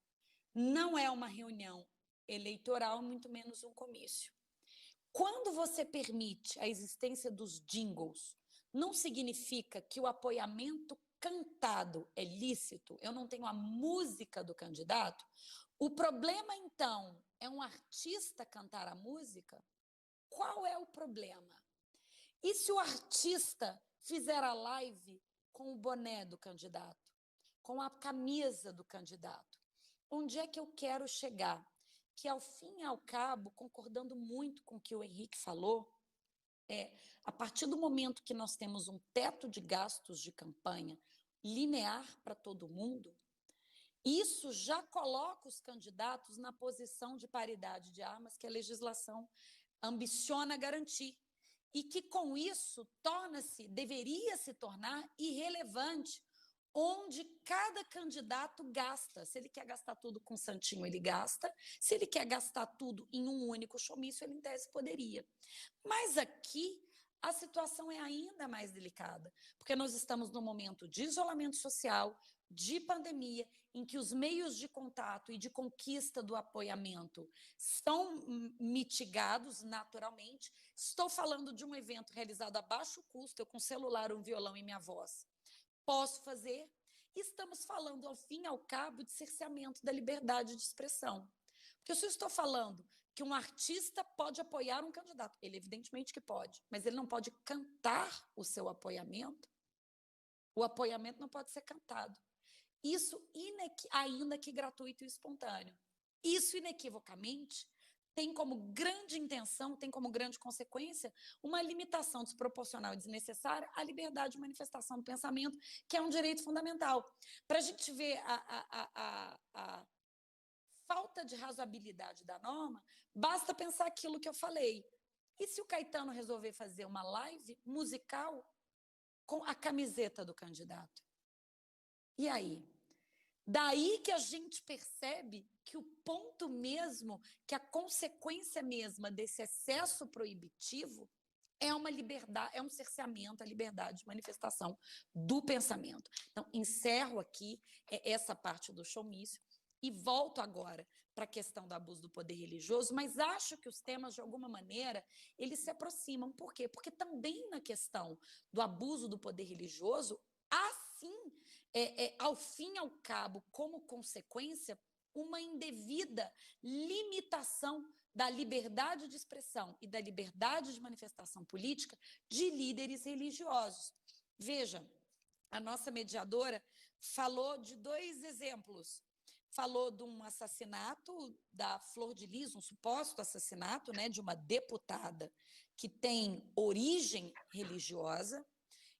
Não é uma reunião eleitoral, muito menos um comício. Quando você permite a existência dos jingles, não significa que o apoiamento cantado é lícito, eu não tenho a música do candidato. O problema, então, é um artista cantar a música? Qual é o problema? E se o artista fizer a live com o boné do candidato, com a camisa do candidato? Onde é que eu quero chegar? Que, ao fim e ao cabo, concordando muito com o que o Henrique falou, a partir do momento que nós temos um teto de gastos de campanha linear para todo mundo, Isso já coloca os candidatos na posição de paridade de armas que a legislação ambiciona garantir. E que, com isso, deveria se tornar irrelevante onde cada candidato gasta. Se ele quer gastar tudo com santinho, ele gasta. Se ele quer gastar tudo em um único showmício, ele, em tese, poderia. Mas aqui a situação é ainda mais delicada, porque nós estamos num momento de isolamento social, de pandemia, em que os meios de contato e de conquista do apoiamento são mitigados naturalmente. Estou falando de um evento realizado a baixo custo, eu com celular, um violão e minha voz posso fazer. Estamos falando, ao fim e ao cabo, de cerceamento da liberdade de expressão. Porque se eu estou falando que um artista pode apoiar um candidato, ele evidentemente que pode, mas ele não pode cantar o seu apoiamento, o apoiamento não pode ser cantado. Isso, ainda que gratuito e espontâneo. Isso, inequivocamente, tem como grande intenção, tem como grande consequência uma limitação desproporcional e desnecessária à liberdade de manifestação do pensamento, que é um direito fundamental. Para a gente ver a falta de razoabilidade da norma, basta pensar aquilo que eu falei. E se o Caetano resolver fazer uma live musical com a camiseta do candidato? E aí? Daí que a gente percebe que o ponto mesmo, que a consequência mesma desse excesso proibitivo é uma liberdade, é um cerceamento à liberdade de manifestação do pensamento. Então, encerro aqui essa parte do showmício e volto agora para a questão do abuso do poder religioso, mas acho que os temas, de alguma maneira, eles se aproximam. Por quê? Porque também na questão do abuso do poder religioso, há sim, ao fim e ao cabo, como consequência, uma indevida limitação da liberdade de expressão e da liberdade de manifestação política de líderes religiosos. Veja, a nossa mediadora falou de 2 exemplos. Falou de um assassinato da Flor de Lis, um suposto assassinato, né, de uma deputada que tem origem religiosa,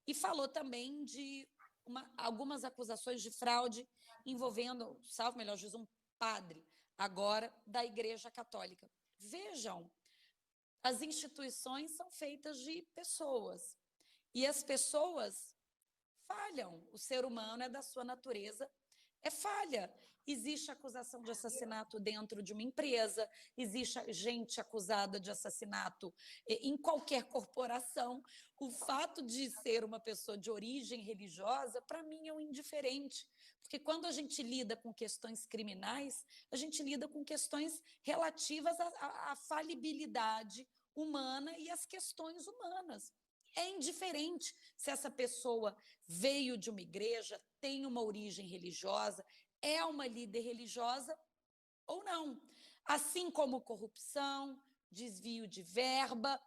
e falou também de algumas acusações de fraude envolvendo, salvo melhor juízo, um padre, agora da Igreja Católica. Vejam, as instituições são feitas de pessoas, e as pessoas falham. O ser humano é da sua natureza, é falha. Existe acusação de assassinato dentro de uma empresa, existe gente acusada de assassinato em qualquer corporação. O fato de ser uma pessoa de origem religiosa, para mim, é um indiferente, porque quando a gente lida com questões criminais, a gente lida com questões relativas à falibilidade humana e às questões humanas. É indiferente se essa pessoa veio de uma igreja, tem uma origem religiosa, é uma líder religiosa ou não. Assim como corrupção, desvio de verba,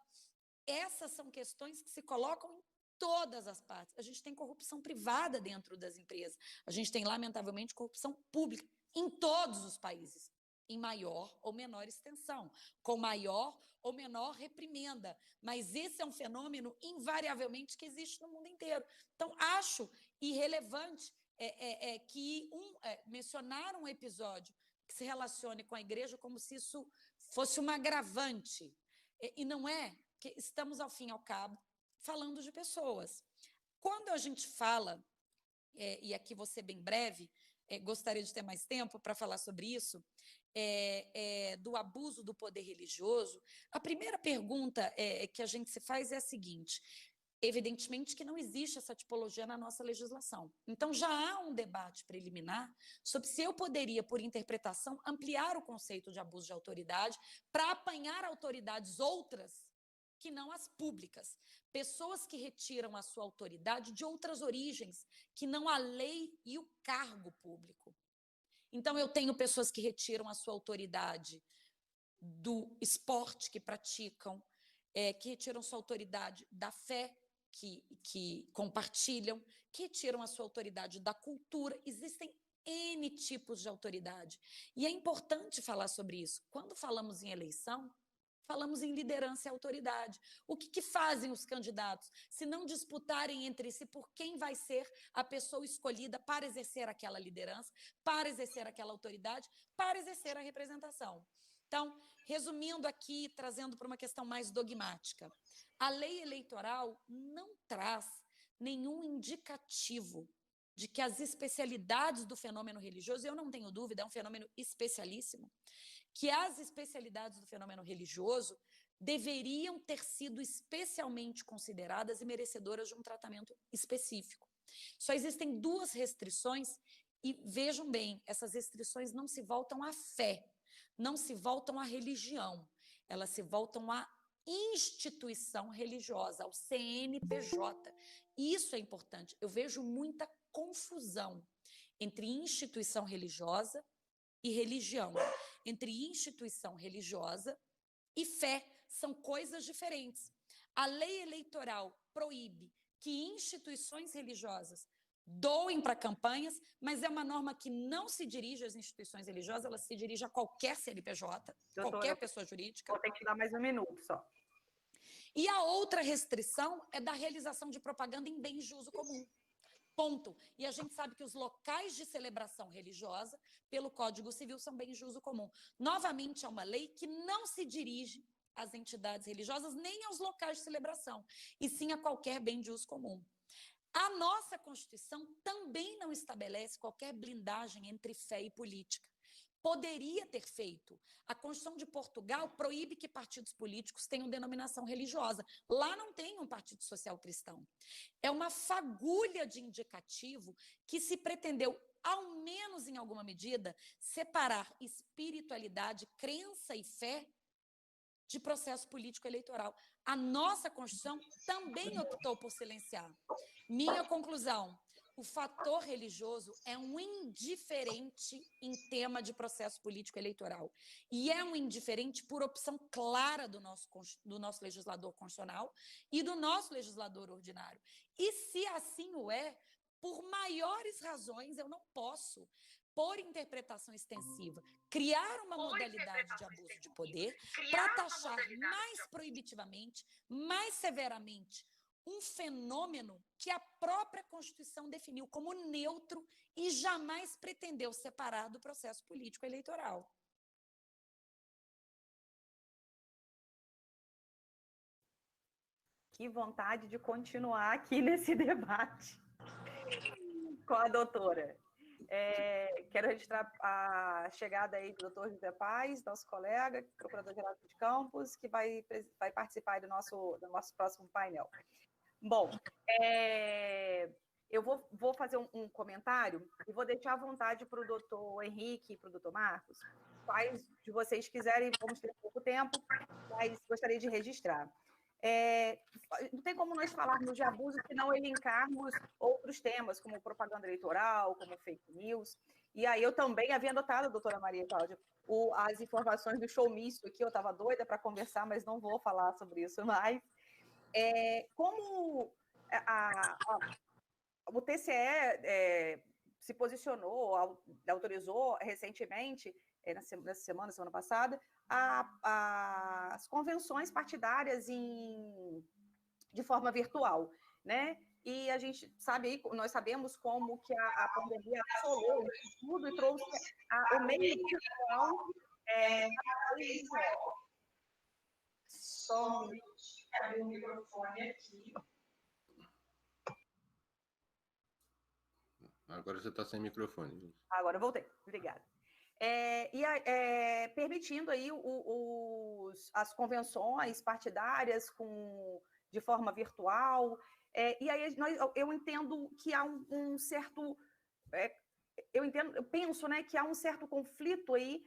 essas são questões que se colocam em todas as partes. A gente tem corrupção privada dentro das empresas, a gente tem, lamentavelmente, corrupção pública em todos os países, em maior ou menor extensão, com maior ou menor reprimenda, mas esse é um fenômeno invariavelmente que existe no mundo inteiro. Então, acho irrelevante que mencionar um episódio que se relacione com a igreja como se isso fosse um agravante, e não é, que estamos, ao fim e ao cabo, falando de pessoas. Quando a gente fala, e aqui vou ser bem breve, gostaria de ter mais tempo para falar sobre isso, do abuso do poder religioso, a primeira pergunta que a gente se faz é a seguinte: evidentemente que não existe essa tipologia na nossa legislação. Então, já há um debate preliminar sobre se eu poderia, por interpretação, ampliar o conceito de abuso de autoridade para apanhar autoridades outras que não as públicas. Pessoas que retiram a sua autoridade de outras origens, que não a lei e o cargo público. Então, eu tenho pessoas que retiram a sua autoridade do esporte que praticam, que retiram sua autoridade da fé que compartilham, que retiram a sua autoridade da cultura. Existem N tipos de autoridade. E é importante falar sobre isso. Quando falamos em eleição, falamos em liderança e autoridade. O que fazem os candidatos se não disputarem entre si por quem vai ser a pessoa escolhida para exercer aquela liderança, para exercer aquela autoridade, para exercer a representação? Então, resumindo aqui, trazendo para uma questão mais dogmática, a lei eleitoral não traz nenhum indicativo de que as especialidades do fenômeno religioso, eu não tenho dúvida, é um fenômeno especialíssimo, que as especialidades do fenômeno religioso deveriam ter sido especialmente consideradas e merecedoras de um tratamento específico. Só existem duas restrições e, vejam bem, essas restrições não se voltam à fé, não se voltam à religião, elas se voltam à instituição religiosa, ao CNPJ. E isso é importante. Eu vejo muita confusão entre instituição religiosa e religião, entre instituição religiosa e fé. São coisas diferentes. A lei eleitoral proíbe que instituições religiosas doem para campanhas, mas é uma norma que não se dirige às instituições religiosas, ela se dirige a qualquer CNPJ, Doutora, qualquer pessoa jurídica. Vou ter que dar mais um minuto só. E a outra restrição é da realização de propaganda em bens de uso comum. Ponto. E a gente sabe que os locais de celebração religiosa, pelo Código Civil, são bens de uso comum. Novamente, é uma lei que não se dirige às entidades religiosas nem aos locais de celebração, e sim a qualquer bem de uso comum. A nossa Constituição também não estabelece qualquer blindagem entre fé e política. Poderia ter feito. A Constituição de Portugal proíbe que partidos políticos tenham denominação religiosa. Lá não tem um partido social cristão. É uma fagulha de indicativo que se pretendeu, ao menos em alguma medida, separar espiritualidade, crença e fé de processo político eleitoral. A nossa Constituição também optou por silenciar. Minha conclusão: o fator religioso é um indiferente em tema de processo político eleitoral. E é um indiferente por opção clara do nosso legislador constitucional e do nosso legislador ordinário. E se assim o é, por maiores razões, eu não posso, por interpretação extensiva, criar uma modalidade de abuso de poder para taxar mais proibitivamente, mais severamente, um fenômeno que a própria Constituição definiu como neutro e jamais pretendeu separar do processo político eleitoral. Que vontade de continuar aqui nesse debate com a doutora. Quero registrar a chegada aí do doutor José Paz, nosso colega, procurador-geral de Campos, que vai participar do nosso próximo painel. Bom, eu vou fazer um comentário e vou deixar à vontade para o doutor Henrique e para o doutor Marcos. Quais de vocês quiserem, vamos ter pouco tempo, mas gostaria de registrar. Não tem como nós falarmos de abuso se não elencarmos outros temas, como propaganda eleitoral, como fake news. E aí eu também havia anotado, doutora Maria Cláudia, as informações do showmício aqui, eu estava doida para conversar, mas não vou falar sobre isso mais. Como o TCE se posicionou, autorizou recentemente, nessa semana passada, as convenções partidárias de forma virtual, né? E a gente sabe, nós sabemos como que a pandemia assolou isso tudo e trouxe o meio virtual. Só um minuto, abrir o microfone aqui. Agora você está sem microfone. Agora eu voltei, obrigada. Permitindo aí as convenções partidárias de forma virtual. E aí eu entendo que há um certo... eu penso, né, que há um certo conflito aí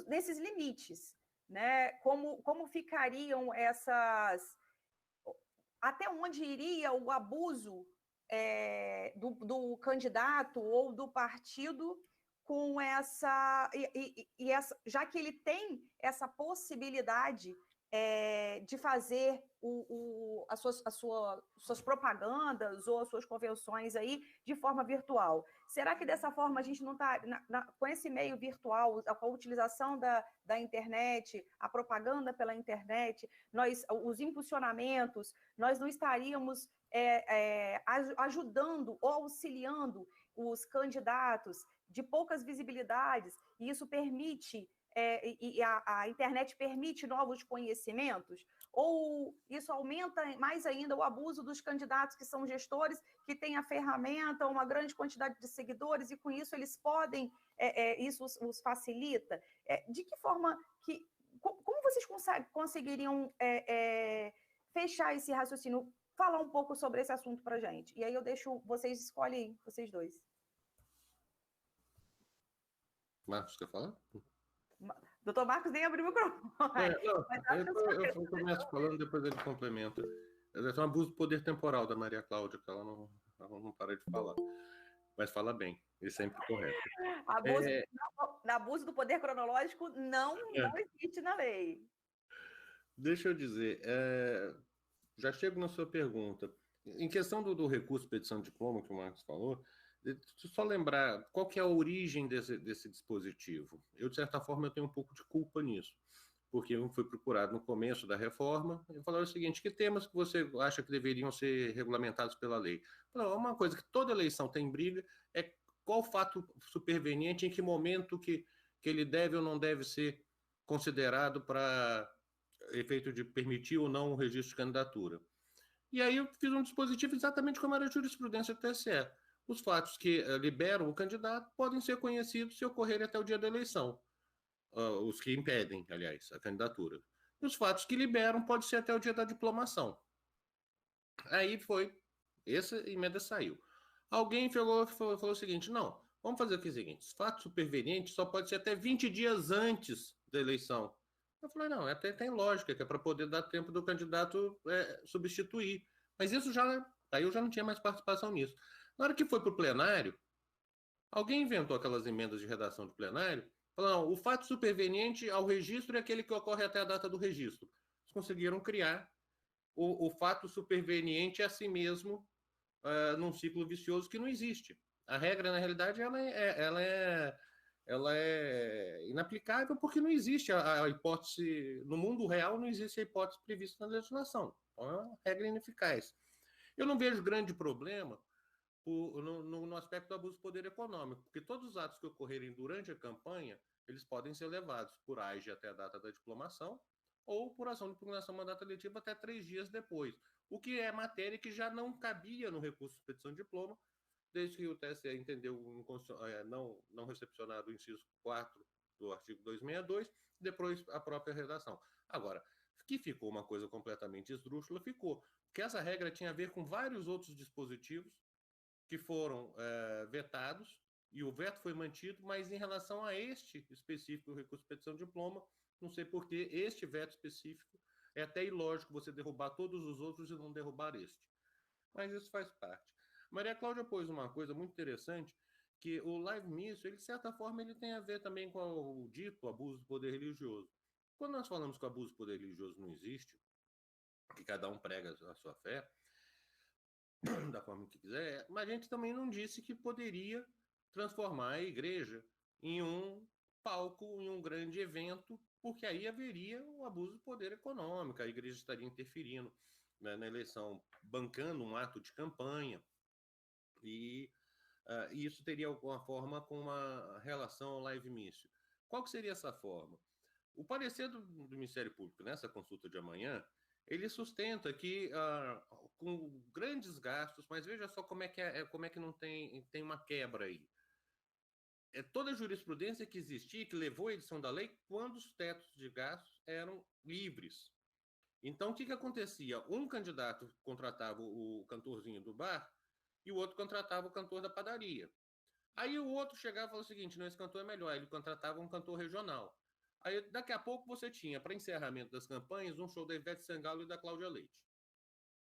nesses limites, né? Como ficariam essas... Até onde iria o abuso do candidato ou do partido com essa... já que ele tem essa possibilidade de fazer as suas propagandas ou as suas convenções aí de forma virtual. Será que dessa forma a gente não está, com esse meio virtual, com a utilização da internet, a propaganda pela internet, os impulsionamentos, nós não estaríamos ajudando ou auxiliando os candidatos de poucas visibilidades, e isso permite, a internet permite novos conhecimentos? Ou isso aumenta mais ainda o abuso dos candidatos que são gestores, que têm a ferramenta, uma grande quantidade de seguidores, e com isso eles podem, isso os facilita? De que forma como vocês conseguiriam fechar esse raciocínio? Falar um pouco sobre esse assunto para a gente. E aí eu deixo, vocês escolhem, vocês dois. Marcos, quer falar? Doutor Marcos nem abriu o microfone. Eu começo falando, depois ele complementa. É um abuso do poder temporal da Maria Cláudia, que ela não para de falar. Mas fala bem, e sempre correto. Abuso do poder cronológico não existe na lei. Deixa eu dizer, já chego na sua pergunta. Em questão do recurso de petição de diploma, que o Marcos falou, deixa eu só lembrar qual que é a origem desse dispositivo. Eu, de certa forma, eu tenho um pouco de culpa nisso, porque eu fui procurado no começo da reforma e falaram o seguinte: que temas que você acha que deveriam ser regulamentados pela lei? Uma coisa que toda eleição tem briga é qual fato superveniente, em que momento que ele deve ou não deve ser considerado para efeito de permitir ou não o registro de candidatura. E aí eu fiz um dispositivo exatamente como era a jurisprudência do TSE. Os fatos que liberam o candidato podem ser conhecidos se ocorrerem até o dia da eleição. Os que impedem, aliás, a candidatura. E os fatos que liberam podem ser até o dia da diplomação. Aí essa emenda saiu. Alguém falou o seguinte: não, vamos fazer o seguinte: fato superveniente só pode ser até 20 dias antes da eleição. Eu falei, não, até tem lógica, que é para poder dar tempo do candidato substituir. Mas isso aí eu já não tinha mais participação nisso. Na hora que foi para o plenário, alguém inventou aquelas emendas de redação de plenário, falando, o fato superveniente ao registro é aquele que ocorre até a data do registro. Eles conseguiram criar o fato superveniente a si mesmo num ciclo vicioso que não existe. A regra, na realidade, ela é inaplicável porque não existe a hipótese, no mundo real não existe a hipótese prevista na legislação. Então é uma regra ineficaz. Eu não vejo grande problema no aspecto do abuso do poder econômico, porque todos os atos que ocorrerem durante a campanha, eles podem ser levados por AGE até a data da diplomação ou por ação de impugnação mandato eletivo até 3 dias depois, o que é matéria que já não cabia no recurso de petição de diploma, desde que o TSE entendeu não recepcionado o inciso 4 do artigo 262, depois a própria redação. Agora, que ficou uma coisa completamente esdrúxula, ficou, porque essa regra tinha a ver com vários outros dispositivos que foram vetados, e o veto foi mantido, mas em relação a este específico recurso de petição de diploma, não sei por que este veto específico, é até ilógico você derrubar todos os outros e não derrubar este. Mas isso faz parte. Maria Cláudia pôs uma coisa muito interessante, que o live miss, ele, de certa forma, ele tem a ver também com o dito abuso do poder religioso. Quando nós falamos que o abuso do poder religioso não existe, que cada um prega a sua fé, da forma que quiser, mas a gente também não disse que poderia transformar a igreja em um palco, em um grande evento, porque aí haveria um abuso do poder econômico, a igreja estaria interferindo na eleição, bancando um ato de campanha, e isso teria alguma forma com uma relação ao live mício. Qual que seria essa forma? O parecer do Ministério Público nessa consulta de amanhã, ele sustenta que com grandes gastos, mas veja só como é que não tem uma quebra aí. É toda a jurisprudência que existia, que levou à edição da lei, quando os tetos de gastos eram livres. Então, o que acontecia? Um candidato contratava o cantorzinho do bar e o outro contratava o cantor da padaria. Aí o outro chegava e falava o seguinte: não, esse cantor é melhor. Ele contratava um cantor regional. Aí, daqui a pouco, você tinha, para encerramento das campanhas, um show da Ivete Sangalo e da Cláudia Leite,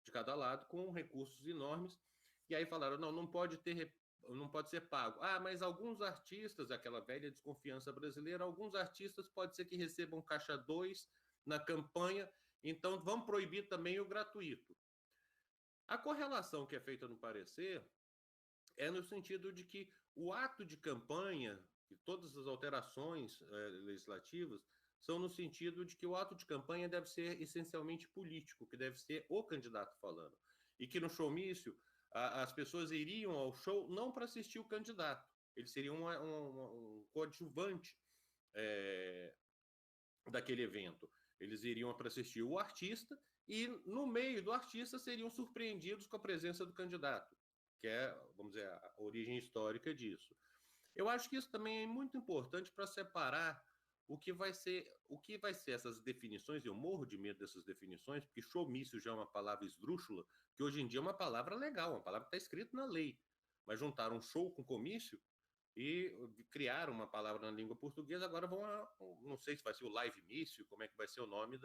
de cada lado, com recursos enormes. E aí falaram, não pode ser pago. Mas alguns artistas, aquela velha desconfiança brasileira, alguns artistas pode ser que recebam caixa 2 na campanha então vamos proibir também o gratuito. A correlação que é feita no parecer é no sentido de que o ato de campanha, e todas as alterações legislativas, são no sentido de que o ato de campanha deve ser essencialmente político, que deve ser o candidato falando. E que no showmício, as pessoas iriam ao show não para assistir o candidato, eles seriam um coadjuvante daquele evento. Eles iriam para assistir o artista e, no meio do artista, seriam surpreendidos com a presença do candidato, que é, vamos dizer, a origem histórica disso. Eu acho que isso também é muito importante para separar o que vai ser essas definições. Eu morro de medo dessas definições, porque showmício já é uma palavra esdrúxula, que hoje em dia é uma palavra legal, uma palavra que está escrita na lei. Mas juntaram show com comício e criaram uma palavra na língua portuguesa, agora vão não sei se vai ser o live-mício, como é que vai ser o nome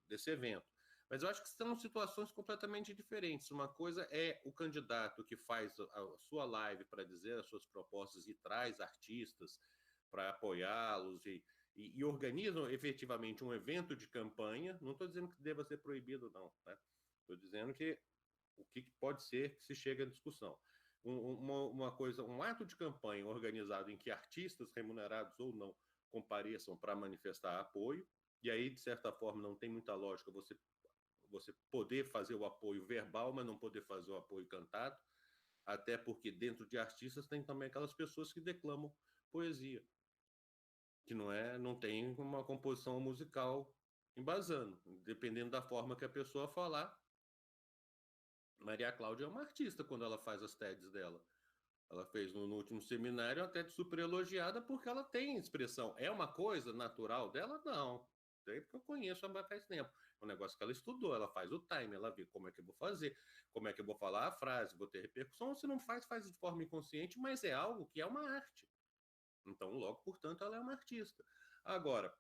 desse evento. Mas eu acho que são situações completamente diferentes. Uma coisa é o candidato que faz a sua live para dizer as suas propostas e traz artistas para apoiá-los e organizam efetivamente um evento de campanha. Não estou dizendo que deva ser proibido, não. Estou dizendo que o que pode ser que se chegue à discussão. Um ato de campanha organizado em que artistas remunerados ou não compareçam para manifestar apoio, e aí, de certa forma, não tem muita lógica você poder fazer o apoio verbal, mas não poder fazer o apoio cantado, até porque dentro de artistas tem também aquelas pessoas que declamam poesia, que não tem uma composição musical embasando, dependendo da forma que a pessoa falar. Maria Cláudia é uma artista quando ela faz as TEDs dela. Ela fez no último seminário uma TED super elogiada porque ela tem expressão. É uma coisa natural dela? Não. Daí porque eu conheço há faz tempo. É um negócio que ela estudou, ela faz o time, ela vê como é que eu vou fazer, como é que eu vou falar a frase, vou ter repercussão. Se não faz de forma inconsciente, mas é algo que é uma arte. Então, logo, portanto, ela é uma artista. Agora,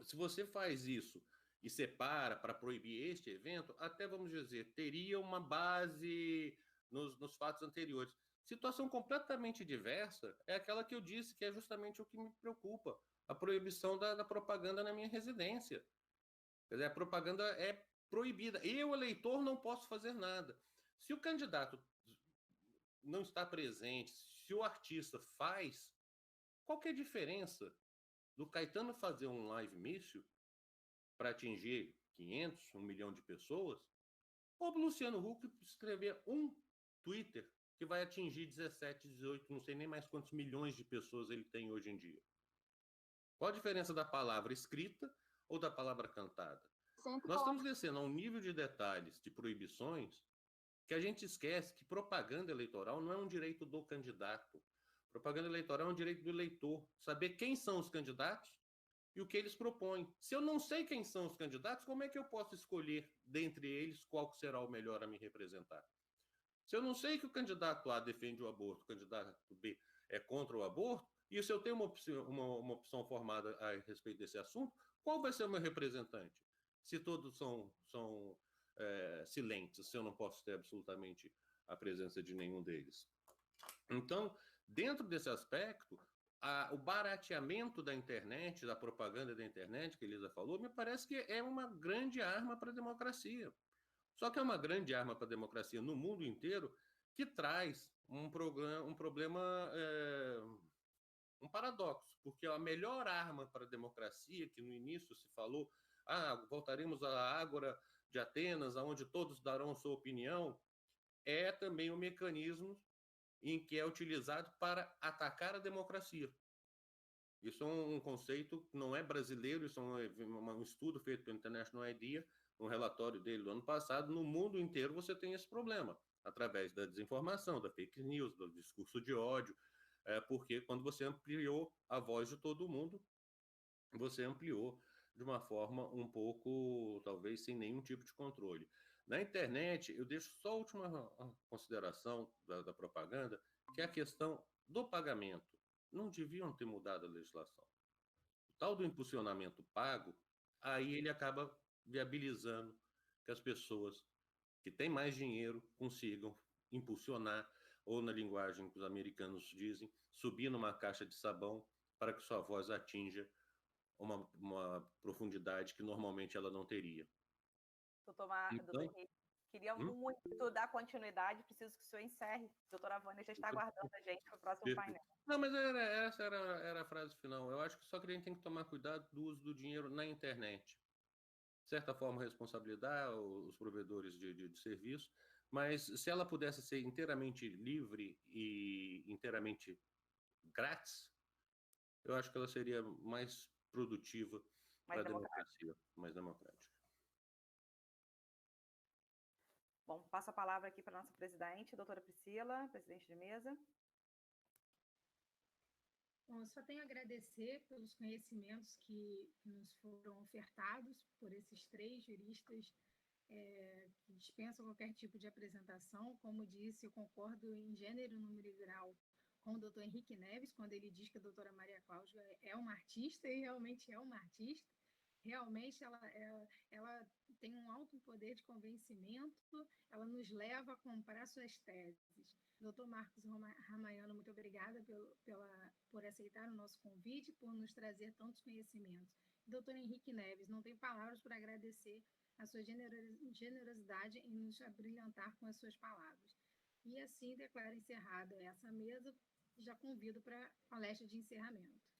se você faz isso e separa para proibir este evento, até, vamos dizer, teria uma base nos fatos anteriores. Situação completamente diversa é aquela que eu disse, que é justamente o que me preocupa, a proibição da propaganda na minha residência. Quer dizer, a propaganda é proibida. Eu, eleitor, não posso fazer nada. Se o candidato não está presente, se o artista faz, qual que é a diferença do Caetano fazer um live-mício para atingir 500, 1 milhão de pessoas, ou do Luciano Huck escrever um Twitter que vai atingir 17, 18, não sei nem mais quantos milhões de pessoas ele tem hoje em dia? Qual a diferença da palavra escrita ou da palavra cantada? Nós estamos descendo a um nível de detalhes, de proibições, que a gente esquece que propaganda eleitoral não é um direito do candidato. Propaganda eleitoral é um direito do eleitor. Saber quem são os candidatos e o que eles propõem. Se eu não sei quem são os candidatos, como é que eu posso escolher dentre eles qual será o melhor a me representar? Se eu não sei que o candidato A defende o aborto, o candidato B é contra o aborto, e se eu tenho uma opção formada a respeito desse assunto, qual vai ser o meu representante? Se todos são silentes, se eu não posso ter absolutamente a presença de nenhum deles. Então, dentro desse aspecto, o barateamento da internet, da propaganda da internet, que a Elisa falou, me parece que é uma grande arma para a democracia. Só que é uma grande arma para a democracia no mundo inteiro que traz um problema, um paradoxo, porque a melhor arma para a democracia, que no início se falou, voltaremos à Ágora de Atenas, onde todos darão sua opinião, é também um mecanismo em que é utilizado para atacar a democracia. Isso é um conceito que não é brasileiro, isso é um estudo feito pelo International IDEA, um relatório dele do ano passado. No mundo inteiro você tem esse problema, através da desinformação, da fake news, do discurso de ódio, porque quando você ampliou a voz de todo mundo, você ampliou de uma forma um pouco, talvez, sem nenhum tipo de controle. Na internet, eu deixo só a última consideração da propaganda, que é a questão do pagamento. Não deviam ter mudado a legislação. O tal do impulsionamento pago, aí ele acaba viabilizando que as pessoas que têm mais dinheiro consigam impulsionar, ou na linguagem que os americanos dizem, subir numa caixa de sabão para que sua voz atinja uma profundidade que normalmente ela não teria. Doutor Henrique, queria Hum? muito dar continuidade, preciso que o senhor encerre. Doutora Vânia já está aguardando a gente para o próximo painel. Não, mas essa era a frase final. Eu acho que só que a gente tem que tomar cuidado do uso do dinheiro na internet. De certa forma, responsabilizar os provedores de serviço, mas se ela pudesse ser inteiramente livre e inteiramente grátis, eu acho que ela seria mais produtiva para a democracia, mais democrática. Bom, passo a palavra aqui para a nossa presidente, doutora Priscila, presidente de mesa. Bom, eu só tenho a agradecer pelos conhecimentos que nos foram ofertados por esses 3 juristas que dispensam qualquer tipo de apresentação. Como disse, eu concordo em gênero, número e grau com o doutor Henrique Neves, quando ele diz que a doutora Maria Cláudia é uma artista, e realmente é uma artista. Realmente, ela tem um alto poder de convencimento, ela nos leva a comprar suas teses. Doutor Marcos Ramayano, muito obrigada por aceitar o nosso convite, por nos trazer tantos conhecimentos. Doutor Henrique Neves, não tenho palavras para agradecer a sua generosidade em nos abrilhantar com as suas palavras. E assim declaro encerrada essa mesa e já convido para a palestra de encerramento.